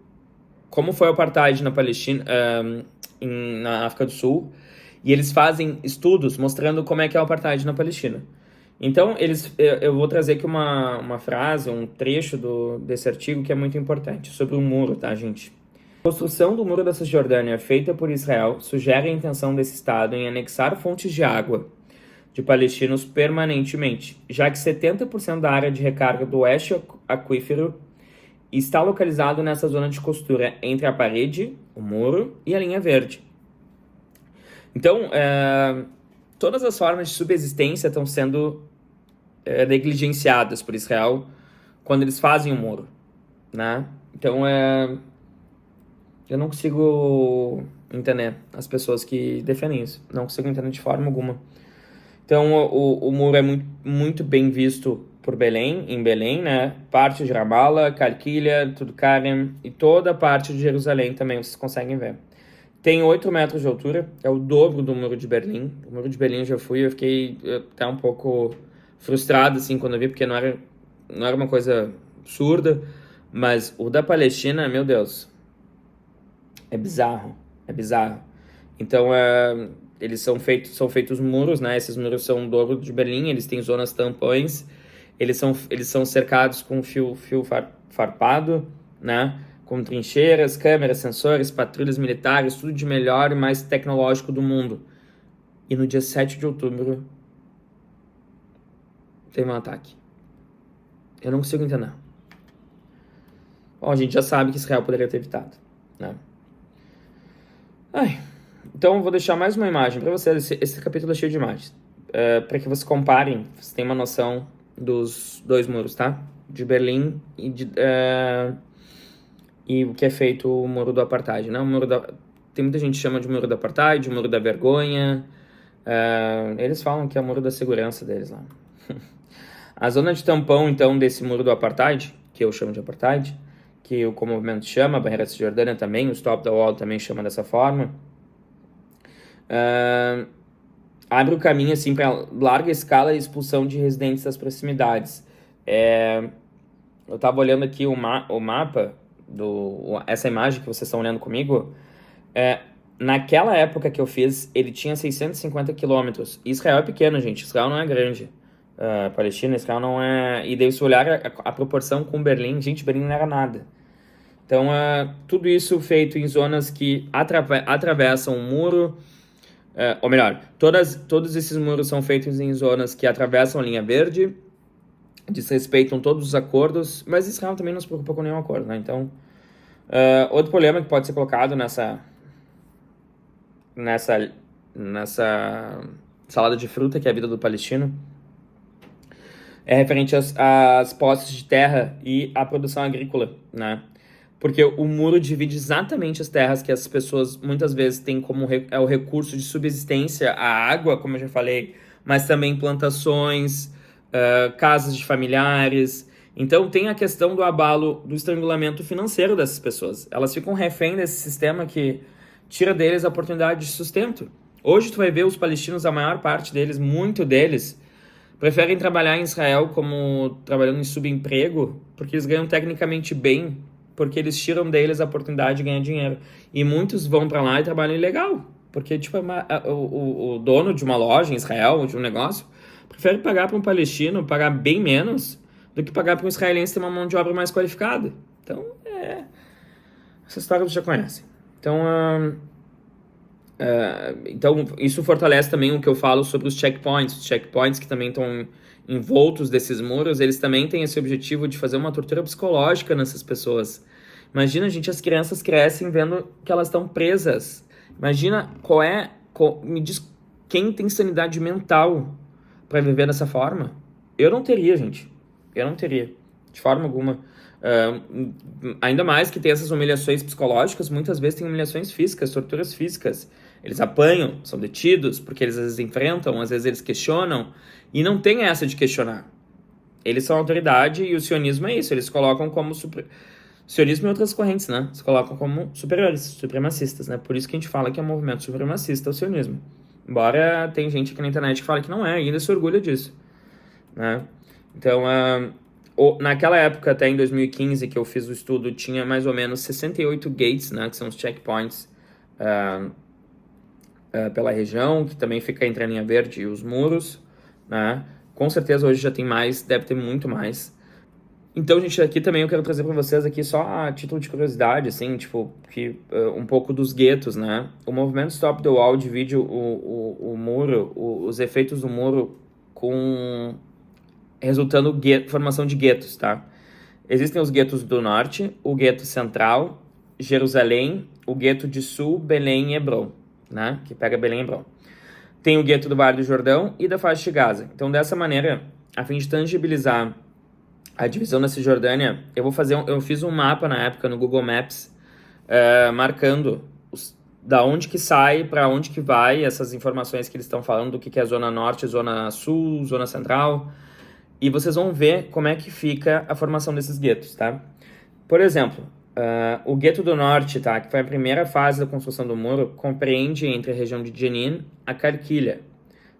como foi o apartheid na Palestina, na África do Sul, e eles fazem estudos mostrando como é que é o apartheid na Palestina. Então, eu vou trazer aqui uma frase, um trecho desse artigo que é muito importante, sobre o muro, tá, gente? A construção do Muro da Cisjordânia feita por Israel sugere a intenção desse Estado em anexar fontes de água de palestinos permanentemente, já que 70% da área de recarga do oeste aquífero está localizado nessa zona de costura entre a parede, o muro e a linha verde. Então, todas as formas de subsistência estão sendo negligenciadas por Israel quando eles fazem o muro, né? Então, eu não consigo entender as pessoas que defendem isso. Não consigo entender de forma alguma. Então, o muro é muito, muito bem visto por Belém, em Belém, né? Parte de Ramallah, Calquilha, Tulkarem e toda a parte de Jerusalém também, vocês conseguem ver. Tem 8 metros de altura, é o dobro do Muro de Berlim. O Muro de Berlim eu já fui, eu fiquei até um pouco frustrado, assim, quando eu vi, porque não era uma coisa absurda, mas o da Palestina, meu Deus, é bizarro. Então, eles são feitos muros, né? Esses muros são o dobro de Berlim, eles têm zonas tampões, eles são cercados com fio farpado, né? Com trincheiras, câmeras, sensores, patrulhas militares, tudo de melhor e mais tecnológico do mundo. E no dia 7 de outubro, teve um ataque. Eu não consigo entender. Bom, a gente já sabe que Israel poderia ter evitado, né? Então, eu vou deixar mais uma imagem para vocês. Esse capítulo é cheio de imagens. Para que vocês comparem, vocês tenham uma noção dos dois muros, tá? De Berlim e o que é feito o muro do apartheid, né? Tem muita gente que chama de muro do apartheid, o muro da vergonha. Eles falam que é o muro da segurança deles lá. A zona de tampão, então, desse muro do apartheid, que eu chamo de apartheid, que o movimento chama, a barreira da Cisjordânia também, o Stop the Wall também chama dessa forma, abre o caminho assim para larga escala e expulsão de residentes das proximidades. Eu estava olhando aqui o mapa, essa imagem que vocês estão olhando comigo, naquela época que eu fiz, ele tinha 650 quilômetros. Israel é pequeno, gente, Israel não é grande. Palestina, Israel não é... E daí se olhar a proporção com Berlim, gente, Berlim não era nada. Então, tudo isso feito em zonas que atravessam o muro, ou melhor, todos esses muros são feitos em zonas que atravessam a linha verde, desrespeitam todos os acordos, mas Israel também não se preocupa com nenhum acordo, né? Então, outro problema que pode ser colocado nessa salada de fruta, que é a vida do palestino, é referente às posses de terra e à produção agrícola, né? Porque o muro divide exatamente as terras que as pessoas muitas vezes têm como o recurso de subsistência, a água, como eu já falei, mas também plantações, casas de familiares. Então tem a questão do abalo, do estrangulamento financeiro dessas pessoas. Elas ficam refém desse sistema que tira deles a oportunidade de sustento. Hoje tu vai ver os palestinos, a maior parte deles, muito deles, preferem trabalhar em Israel como trabalhando em subemprego, porque eles ganham tecnicamente bem, porque eles tiram deles a oportunidade de ganhar dinheiro. E muitos vão para lá e trabalham ilegal, porque tipo, o dono de uma loja em Israel, de um negócio, prefere pagar para um palestino, pagar bem menos, do que pagar para um israelense ter uma mão de obra mais qualificada. Então, essa história vocês já conhecem. Então, isso fortalece também o que eu falo sobre os checkpoints. Os checkpoints que também estão envoltos desses muros, eles também têm esse objetivo de fazer uma tortura psicológica nessas pessoas. Imagina, gente, as crianças crescem vendo que elas estão presas. Imagina me diz quem tem sanidade mental para viver dessa forma. Eu não teria, gente. Eu não teria, de forma alguma. Ainda mais que tem essas humilhações psicológicas, muitas vezes tem humilhações físicas, torturas físicas. Eles apanham, são detidos, porque eles às vezes enfrentam, às vezes eles questionam, e não tem essa de questionar. Eles são autoridade e o sionismo é isso, eles colocam como sionismo e outras correntes, né? Se colocam como superiores, supremacistas, né? Por isso que a gente fala que é um movimento supremacista o sionismo. Embora tem gente aqui na internet que fala que não é, e ainda se orgulha disso, né? Então, naquela época, até em 2015, que eu fiz o estudo, tinha mais ou menos 68 gates, né? Que são os checkpoints pela região, que também fica entre a linha verde e os muros, né? Com certeza hoje já tem mais, deve ter muito mais. Então, gente, aqui também eu quero trazer para vocês aqui só a título de curiosidade, assim, tipo, um pouco dos guetos, né? O movimento Stop the Wall divide o muro, os efeitos do muro resultando formação de guetos, tá? Existem os guetos do norte, o gueto central, Jerusalém, o gueto de sul, Belém e Hebron, né? Que pega Belém e Hebron. Tem o gueto do Vale do Jordão e da faixa de Gaza. Então, dessa maneira, a fim de tangibilizar a divisão da Cisjordânia, eu fiz um mapa na época no Google Maps, marcando da onde que sai, para onde que vai, essas informações que eles estão falando, do que é Zona Norte, Zona Sul, Zona Central, e vocês vão ver como é que fica a formação desses guetos, tá? Por exemplo, o gueto do norte, tá, que foi a primeira fase da construção do muro, compreende entre a região de Jenin a Carquilha,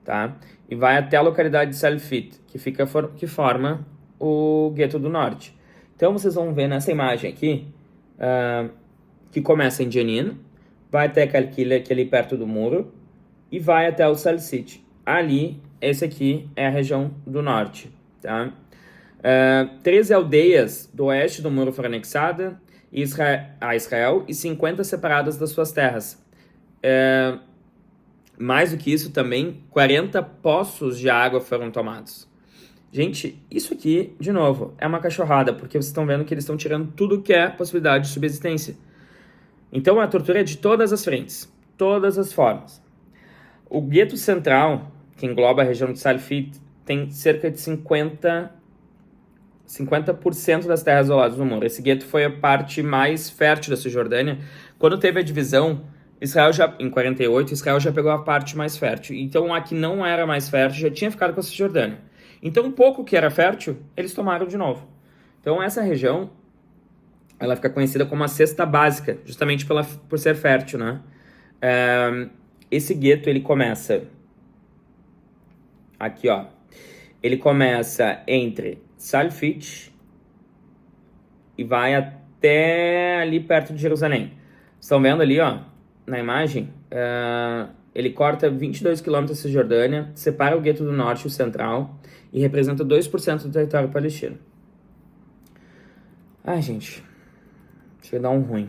tá? E vai até a localidade de Salfit, que forma o gueto do norte. Então vocês vão ver nessa imagem aqui, que começa em Jenin, vai até Carquilha, que é ali perto do muro, e vai até o Salfit. Ali, esse aqui é a região do norte, tá? 13 aldeias do oeste do muro foram anexadas a Israel e 50 separadas das suas terras. Mais do que isso também, 40 poços de água foram tomados. Gente, isso aqui, de novo, é uma cachorrada, porque vocês estão vendo que eles estão tirando tudo que é possibilidade de subsistência. Então, a tortura é de todas as frentes, todas as formas. O gueto central, que engloba a região de Salfit, tem cerca de 50% das terras isoladas no muro. Esse gueto foi a parte mais fértil da Cisjordânia. Quando teve a divisão, em 48, Israel já pegou a parte mais fértil. Então, a que não era mais fértil já tinha ficado com a Cisjordânia. Então, um pouco que era fértil, eles tomaram de novo. Então, essa região, ela fica conhecida como a cesta básica, justamente por ser fértil, né? Esse gueto, ele começa aqui, ó. Ele começa entre Salfit e vai até ali perto de Jerusalém. Estão vendo ali, ó, na imagem? Ele corta 22 quilômetros da Cisjordânia, separa o gueto do norte e o central e representa 2% do território palestino. Ai, gente, isso vai dar um ruim.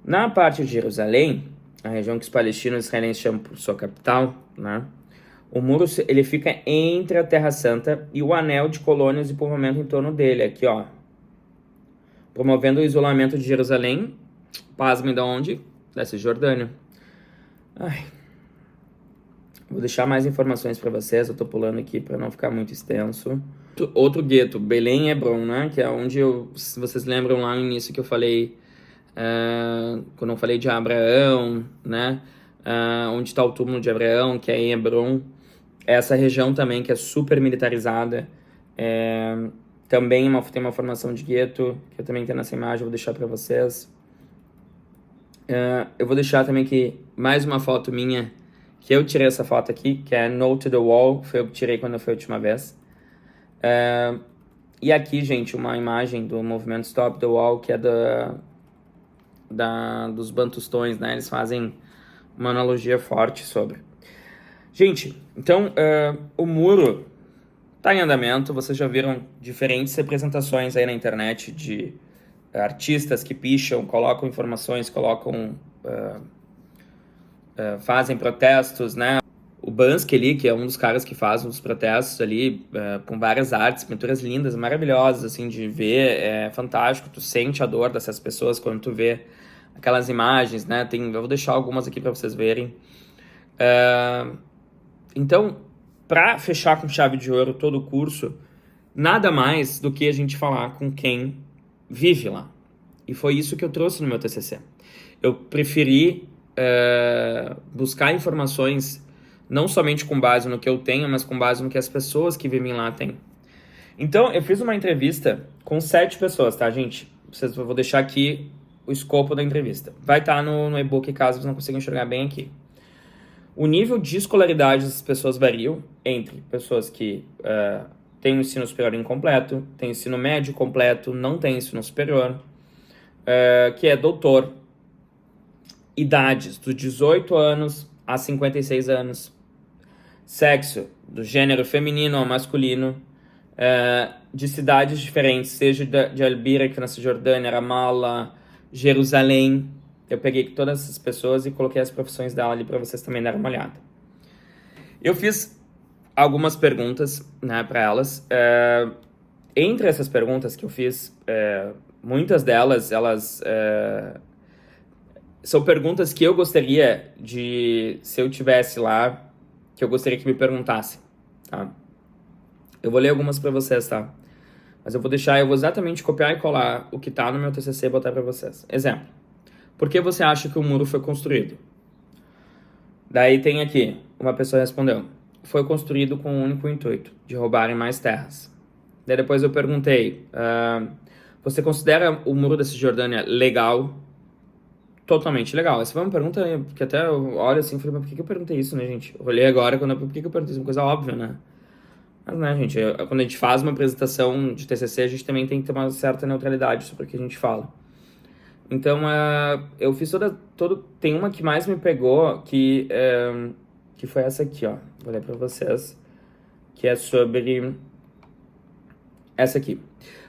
Na parte de Jerusalém, a região que os palestinos e israelenses chamam por sua capital, né? O muro, ele fica entre a Terra Santa e o anel de colônias e povoamento em torno dele, aqui, ó. Promovendo o isolamento de Jerusalém, pasmem de onde? Da Cisjordânia. Ai. Vou deixar mais informações para vocês, eu tô pulando aqui para não ficar muito extenso. Outro gueto, Belém e Hebron, né? Que é onde se vocês lembram lá no início que eu falei, quando eu falei de Abraão, né? Onde está o túmulo de Abraão, que é em Hebron. Essa região também que é super militarizada. Também tem uma formação de gueto, que eu também tenho nessa imagem, vou deixar para vocês. Eu vou deixar também aqui mais uma foto minha, que eu tirei essa foto aqui, que é Note to the Wall, foi eu que tirei quando foi a última vez. E aqui, gente, uma imagem do movimento Stop the Wall, que é dos bantustões, né? Eles fazem uma analogia forte sobre. Gente, então, o muro tá em andamento, vocês já viram diferentes representações aí na internet de artistas que picham, colocam informações, fazem protestos, né? O Bansky ali, que é um dos caras que faz os protestos ali, com várias artes, pinturas lindas, maravilhosas, assim, de ver, é fantástico, tu sente a dor dessas pessoas quando tu vê aquelas imagens, né? Eu vou deixar algumas aqui para vocês verem. Então, para fechar com chave de ouro todo o curso, nada mais do que a gente falar com quem vive lá. E foi isso que eu trouxe no meu TCC. Eu preferi buscar informações não somente com base no que eu tenho, mas com base no que as pessoas que vivem lá têm. Então, eu fiz uma entrevista com 7 pessoas, tá, gente? eu vou deixar aqui o escopo da entrevista. Vai estar no e-book caso vocês não consigam enxergar bem aqui. O nível de escolaridade das pessoas variam entre pessoas que têm o ensino superior incompleto, têm ensino médio completo, não têm ensino superior, que é doutor, idades dos 18 anos a 56 anos, sexo do gênero feminino ou masculino, de cidades diferentes, seja de Albira, que é na Cisjordânia, Ramallah, Jerusalém. Eu peguei todas essas pessoas e coloquei as profissões dela ali para vocês também darem uma olhada. Eu fiz algumas perguntas, né, para elas. Entre essas perguntas que eu fiz, muitas delas, elas são perguntas que eu gostaria de, se eu tivesse lá, que eu gostaria que me perguntassem, tá? Eu vou ler algumas para vocês, tá? Mas eu vou exatamente copiar e colar o que tá no meu TCC e botar para vocês. Exemplo. Por que você acha que o muro foi construído? Daí tem aqui, uma pessoa respondeu, foi construído com o único intuito de roubarem mais terras. Daí depois eu perguntei, você considera o muro da Cisjordânia legal? Totalmente legal. Essa foi uma pergunta que até eu olho assim e falei, mas por que eu perguntei isso, né, gente? Eu olhei agora, por que eu perguntei isso? Uma coisa óbvia, né? Mas, né, gente, quando a gente faz uma apresentação de TCC, a gente também tem que ter uma certa neutralidade sobre o que a gente fala. Então, eu fiz tem uma que mais me pegou, que foi essa aqui, ó. Vou ler pra vocês. Que é sobre essa aqui.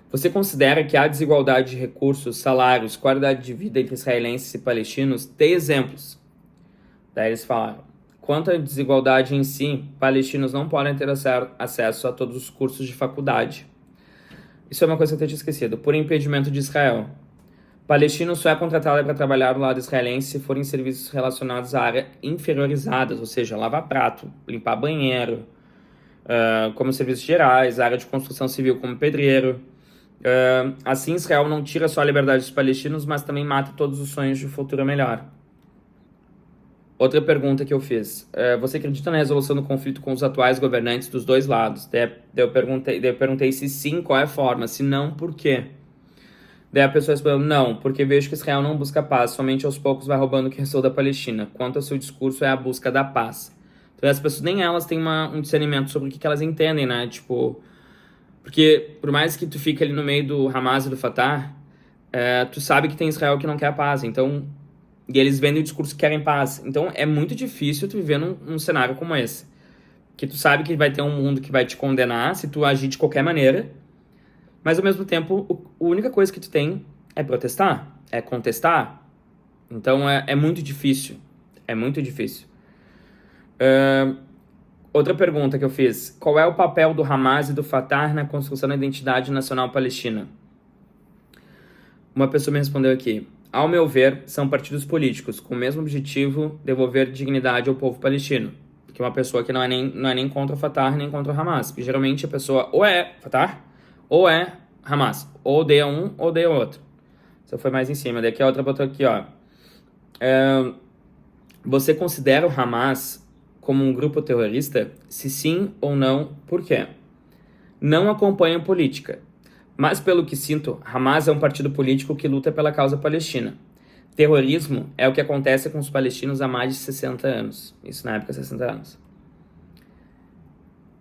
Você considera que há desigualdade de recursos, salários, qualidade de vida entre israelenses e palestinos? Tem exemplos. Daí eles falaram. Quanto à desigualdade em si, palestinos não podem ter acesso a todos os cursos de faculdade. Isso é uma coisa que eu tinha esquecido. Por impedimento de Israel. Palestino só é contratado para trabalhar do lado israelense se forem serviços relacionados à área inferiorizadas, ou seja, lavar prato, limpar banheiro, como serviços gerais, área de construção civil como pedreiro. Assim, Israel não tira só a liberdade dos palestinos, mas também mata todos os sonhos de um futuro melhor. Outra pergunta que eu fiz. Você acredita na resolução do conflito com os atuais governantes dos dois lados? Daí eu perguntei se sim, qual é a forma? Se não, por quê? Daí a pessoa respondeu, não, porque vejo que Israel não busca paz, somente aos poucos vai roubando o que restou da Palestina. Quanto ao seu discurso, é a busca da paz. Então as pessoas, nem elas têm um discernimento sobre o que elas entendem, né? Tipo, porque por mais que tu fique ali no meio do Hamas e do Fatah, tu sabe que tem Israel que não quer paz, então... E eles vendem o discurso que querem paz. Então é muito difícil tu viver num cenário como esse. Que tu sabe que vai ter um mundo que vai te condenar se tu agir de qualquer maneira, mas ao mesmo tempo, a única coisa que tu tem é protestar, é contestar. Então é muito difícil. É muito difícil. Outra pergunta que eu fiz. Qual é o papel do Hamas e do Fatah na construção da identidade nacional palestina? Uma pessoa me respondeu aqui. Ao meu ver, são partidos políticos com o mesmo objetivo, devolver dignidade ao povo palestino. Porque uma pessoa que não é nem contra o Fatah, nem contra o Hamas. Porque geralmente a pessoa ou é Fatah, ou é Hamas. Ou odeia um, ou odeia o outro. Isso foi mais em cima. Daqui a outra botou aqui, ó. Você considera o Hamas como um grupo terrorista? Se sim ou não, por quê? Não acompanho política. Mas, pelo que sinto, Hamas é um partido político que luta pela causa palestina. Terrorismo é o que acontece com os palestinos há mais de 60 anos. Isso na época, 60 anos.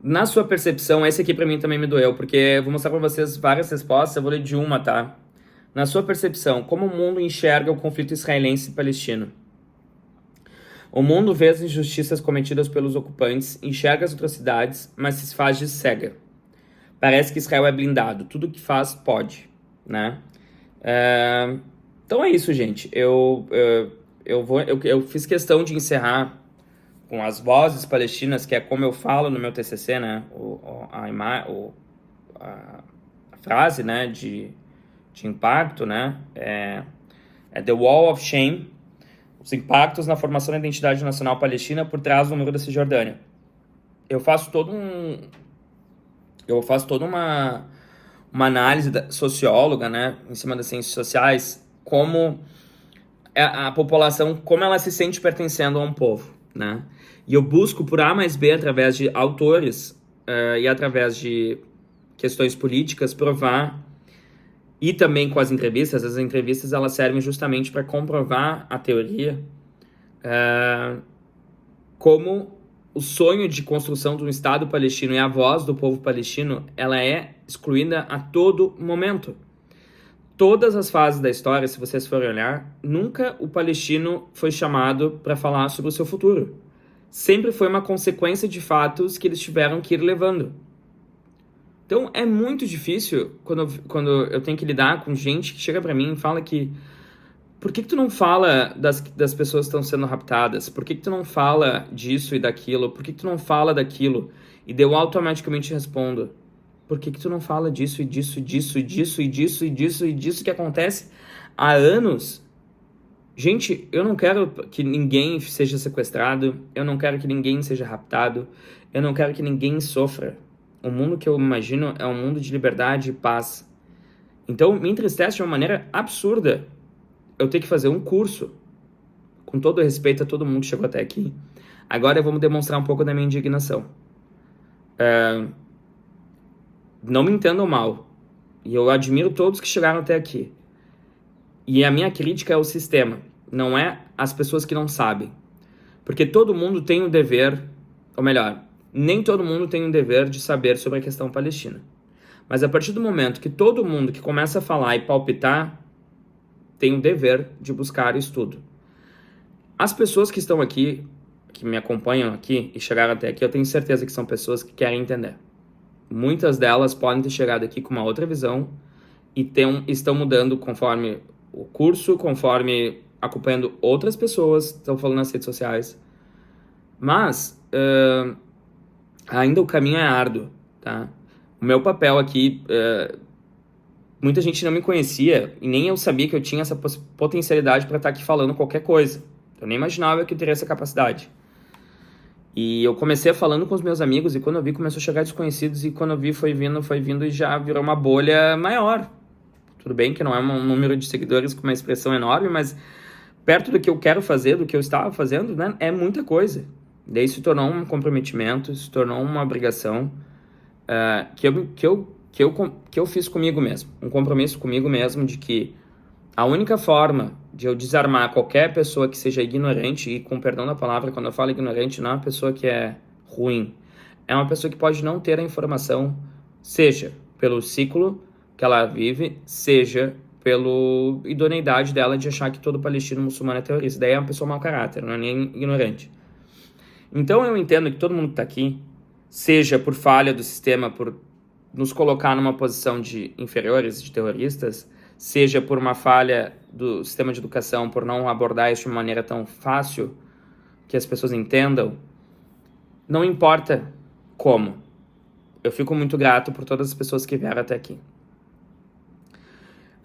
Na sua percepção, esse aqui pra mim também me doeu, porque eu vou mostrar pra vocês várias respostas, eu vou ler de uma, tá? Na sua percepção, como o mundo enxerga o conflito israelense e palestino? O mundo vê as injustiças cometidas pelos ocupantes, enxerga as atrocidades, mas se faz de cega. Parece que Israel é blindado. Tudo que faz, pode, né? Então é isso, gente. Eu fiz questão de encerrar com as vozes palestinas, que é como eu falo no meu TCC, né? A frase, né? De impacto, né? É The Wall of Shame. Os impactos na formação da identidade nacional palestina por trás do muro da Cisjordânia. Eu faço toda uma análise socióloga, né, em cima das ciências sociais, como a população, como ela se sente pertencendo a um povo, né? E eu busco por A mais B, através de autores e através de questões políticas, provar e também com as entrevistas elas servem justamente para comprovar a teoria, como o sonho de construção de um Estado palestino e a voz do povo palestino, ela é excluída a todo momento. Todas as fases da história, se vocês forem olhar, nunca o palestino foi chamado para falar sobre o seu futuro. Sempre foi uma consequência de fatos que eles tiveram que ir levando. Então é muito difícil quando eu tenho que lidar com gente que chega para mim e fala que por que tu não fala das pessoas que estão sendo raptadas? Por que tu não fala disso e daquilo? Por que tu não fala daquilo? E daí eu automaticamente respondo, por que tu não fala disso e disso e disso e disso e disso e disso e disso que acontece há anos? Gente, eu não quero que ninguém seja sequestrado, eu não quero que ninguém seja raptado, eu não quero que ninguém sofra. O mundo que eu imagino é um mundo de liberdade e paz. Então, me entristece de uma maneira absurda eu ter que fazer um curso, com todo respeito a todo mundo que chegou até aqui. Agora vamos demonstrar um pouco da minha indignação. Não me entendam mal, e eu admiro todos que chegaram até aqui. E a minha crítica é o sistema, não é as pessoas que não sabem. Porque todo mundo tem o dever, ou melhor, nem todo mundo tem o dever de saber sobre a questão palestina. Mas a partir do momento que todo mundo que começa a falar e palpitar tem o dever de buscar estudo. As pessoas que estão aqui, que me acompanham aqui e chegaram até aqui, eu tenho certeza que são pessoas que querem entender. Muitas delas podem ter chegado aqui com uma outra visão e estão mudando conforme o curso, conforme acompanhando outras pessoas, estão falando nas redes sociais. Mas ainda o caminho é árduo, tá? O meu papel aqui, muita gente não me conhecia e nem eu sabia que eu tinha essa potencialidade para estar aqui falando qualquer coisa. Eu nem imaginava que eu teria essa capacidade. E eu comecei falando com os meus amigos e quando eu vi começou a chegar desconhecidos e quando eu vi foi vindo e já virou uma bolha maior. Tudo bem que não é um número de seguidores com uma expressão enorme, mas perto do que eu quero fazer, do que eu estava fazendo, né, é muita coisa. Daí se tornou um comprometimento, se tornou uma obrigação que eu fiz comigo mesmo. Um compromisso comigo mesmo de que a única forma de eu desarmar qualquer pessoa que seja ignorante, e com perdão da palavra, quando eu falo ignorante, não é uma pessoa que é ruim. É uma pessoa que pode não ter a informação, seja pelo ciclo que ela vive, seja pela idoneidade dela de achar que todo palestino muçulmano é terrorista. Daí é uma pessoa mau caráter, não é nem ignorante. Então eu entendo que todo mundo que está aqui, seja por falha do sistema, por nos colocar numa posição de inferiores, de terroristas, seja por uma falha do sistema de educação, por não abordar isso de uma maneira tão fácil, que as pessoas entendam, não importa como. Eu fico muito grato por todas as pessoas que vieram até aqui.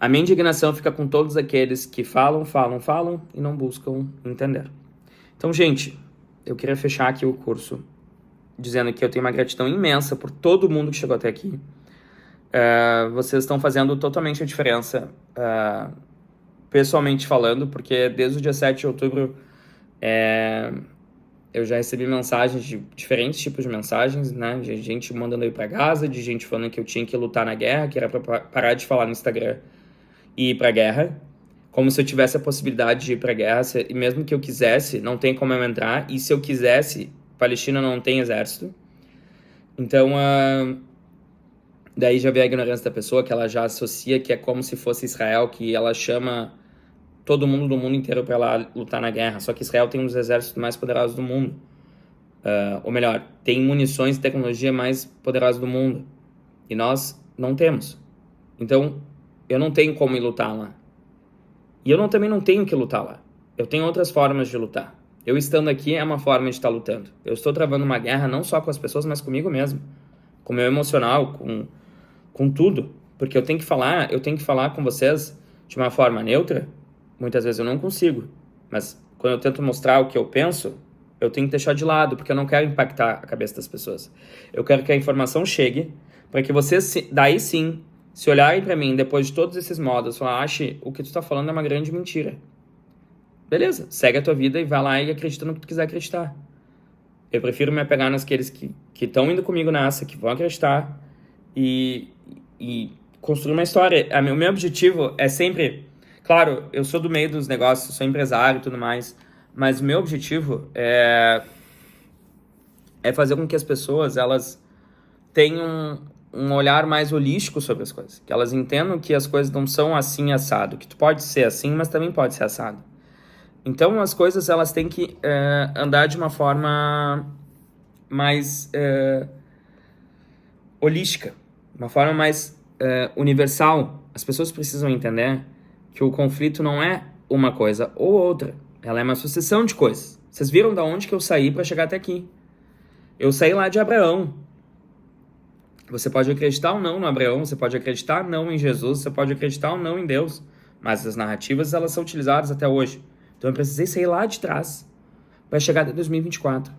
A minha indignação fica com todos aqueles que falam e não buscam entender. Então, gente, eu queria fechar aqui o curso dizendo que eu tenho uma gratidão imensa por todo mundo que chegou até aqui. Vocês estão fazendo totalmente a diferença, pessoalmente falando, porque desde o dia 7 de outubro eu já recebi mensagens de diferentes tipos de mensagens, né? De gente mandando eu ir pra Gaza, de gente falando que eu tinha que lutar na guerra, que era pra parar de falar no Instagram e ir pra guerra, como se eu tivesse a possibilidade de ir pra guerra, e mesmo que eu quisesse, não tem como eu entrar, e se eu quisesse, Palestina não tem exército. Então, daí já vem a ignorância da pessoa, que ela já associa que é como se fosse Israel, que ela chama todo mundo do mundo inteiro para lá lutar na guerra. Só que Israel tem um dos exércitos mais poderosos do mundo. Ou melhor, tem munições e tecnologia mais poderosas do mundo. E nós não temos. Então, eu não tenho como ir lutar lá. E eu também não tenho que lutar lá. Eu tenho outras formas de lutar. Eu estando aqui é uma forma de estar lutando. Eu estou travando uma guerra não só com as pessoas, mas comigo mesmo. Com o meu emocional, com tudo. Porque eu tenho que falar com vocês de uma forma neutra. Muitas vezes eu não consigo. Mas quando eu tento mostrar o que eu penso, eu tenho que deixar de lado, porque eu não quero impactar a cabeça das pessoas. Eu quero que a informação chegue, para que vocês, daí sim, se olharem para mim, depois de todos esses modos, falar, Ashi, o que tu tá falando é uma grande mentira. Beleza, segue a tua vida e vai lá e acredita no que tu quiser acreditar. Eu prefiro me apegar naqueles que estão indo comigo nessa, que vão acreditar, e construir uma história. O meu objetivo é sempre... Claro, eu sou do meio dos negócios, sou empresário e tudo mais, mas o meu objetivo é fazer com que as pessoas, elas tenham um olhar mais holístico sobre as coisas. Que elas entendam que as coisas não são assim assado, que tu pode ser assim, mas também pode ser assado. Então, as coisas, elas têm que andar de uma forma mais holística, uma forma mais universal. As pessoas precisam entender que o conflito não é uma coisa ou outra. Ela é uma sucessão de coisas. Vocês viram de onde que eu saí para chegar até aqui? Eu saí lá de Abraão. Você pode acreditar ou não no Abraão, você pode acreditar ou não em Jesus, você pode acreditar ou não em Deus. Mas as narrativas, elas são utilizadas até hoje. Então eu precisei sair lá de trás para chegar até 2024.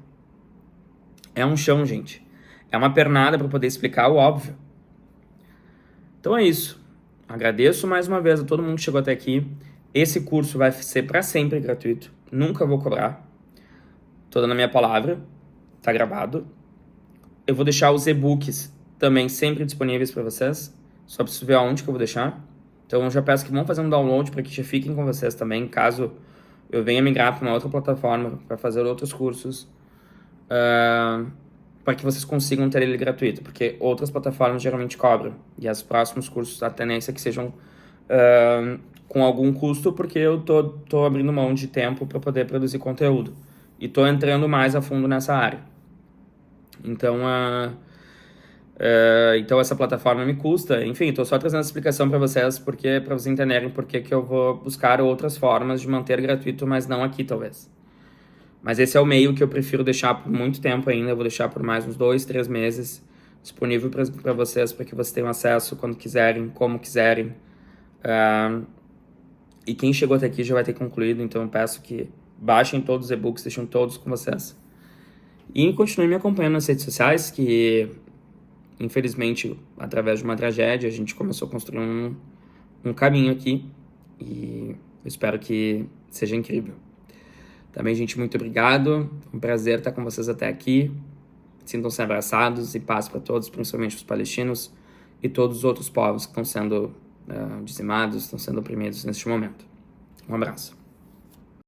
É um chão, gente. É uma pernada para poder explicar o óbvio. Então é isso. Agradeço mais uma vez a todo mundo que chegou até aqui. Esse curso vai ser para sempre gratuito. Nunca vou cobrar. Tô dando a minha palavra. Tá gravado. Eu vou deixar os e-books também sempre disponíveis para vocês. Só preciso ver aonde que eu vou deixar. Então eu já peço que vão fazer um download para que já fiquem com vocês também, caso eu venha migrar para uma outra plataforma para fazer outros cursos, para que vocês consigam ter ele gratuito, porque outras plataformas geralmente cobram, e os próximos cursos a tendência é que sejam com algum custo, porque eu tô abrindo mão de tempo para poder produzir conteúdo, e tô entrando mais a fundo nessa área. Então, então essa plataforma me custa, enfim, estou só trazendo essa explicação para vocês, para vocês entenderem por que eu vou buscar outras formas de manter gratuito, mas não aqui talvez. Mas esse é o meio que eu prefiro deixar por muito tempo ainda, eu vou deixar por mais uns 2, 3 meses disponível para vocês, para que vocês tenham acesso quando quiserem, como quiserem. E quem chegou até aqui já vai ter concluído, então eu peço que baixem todos os e-books, deixem todos com vocês. E continuem me acompanhando nas redes sociais, que infelizmente, através de uma tragédia, a gente começou a construir um caminho aqui, e eu espero que seja incrível. Também, gente, muito obrigado. Foi um prazer estar com vocês até aqui. Sintam-se abraçados e paz para todos, principalmente os palestinos e todos os outros povos que estão sendo dizimados, estão sendo oprimidos neste momento. Um abraço.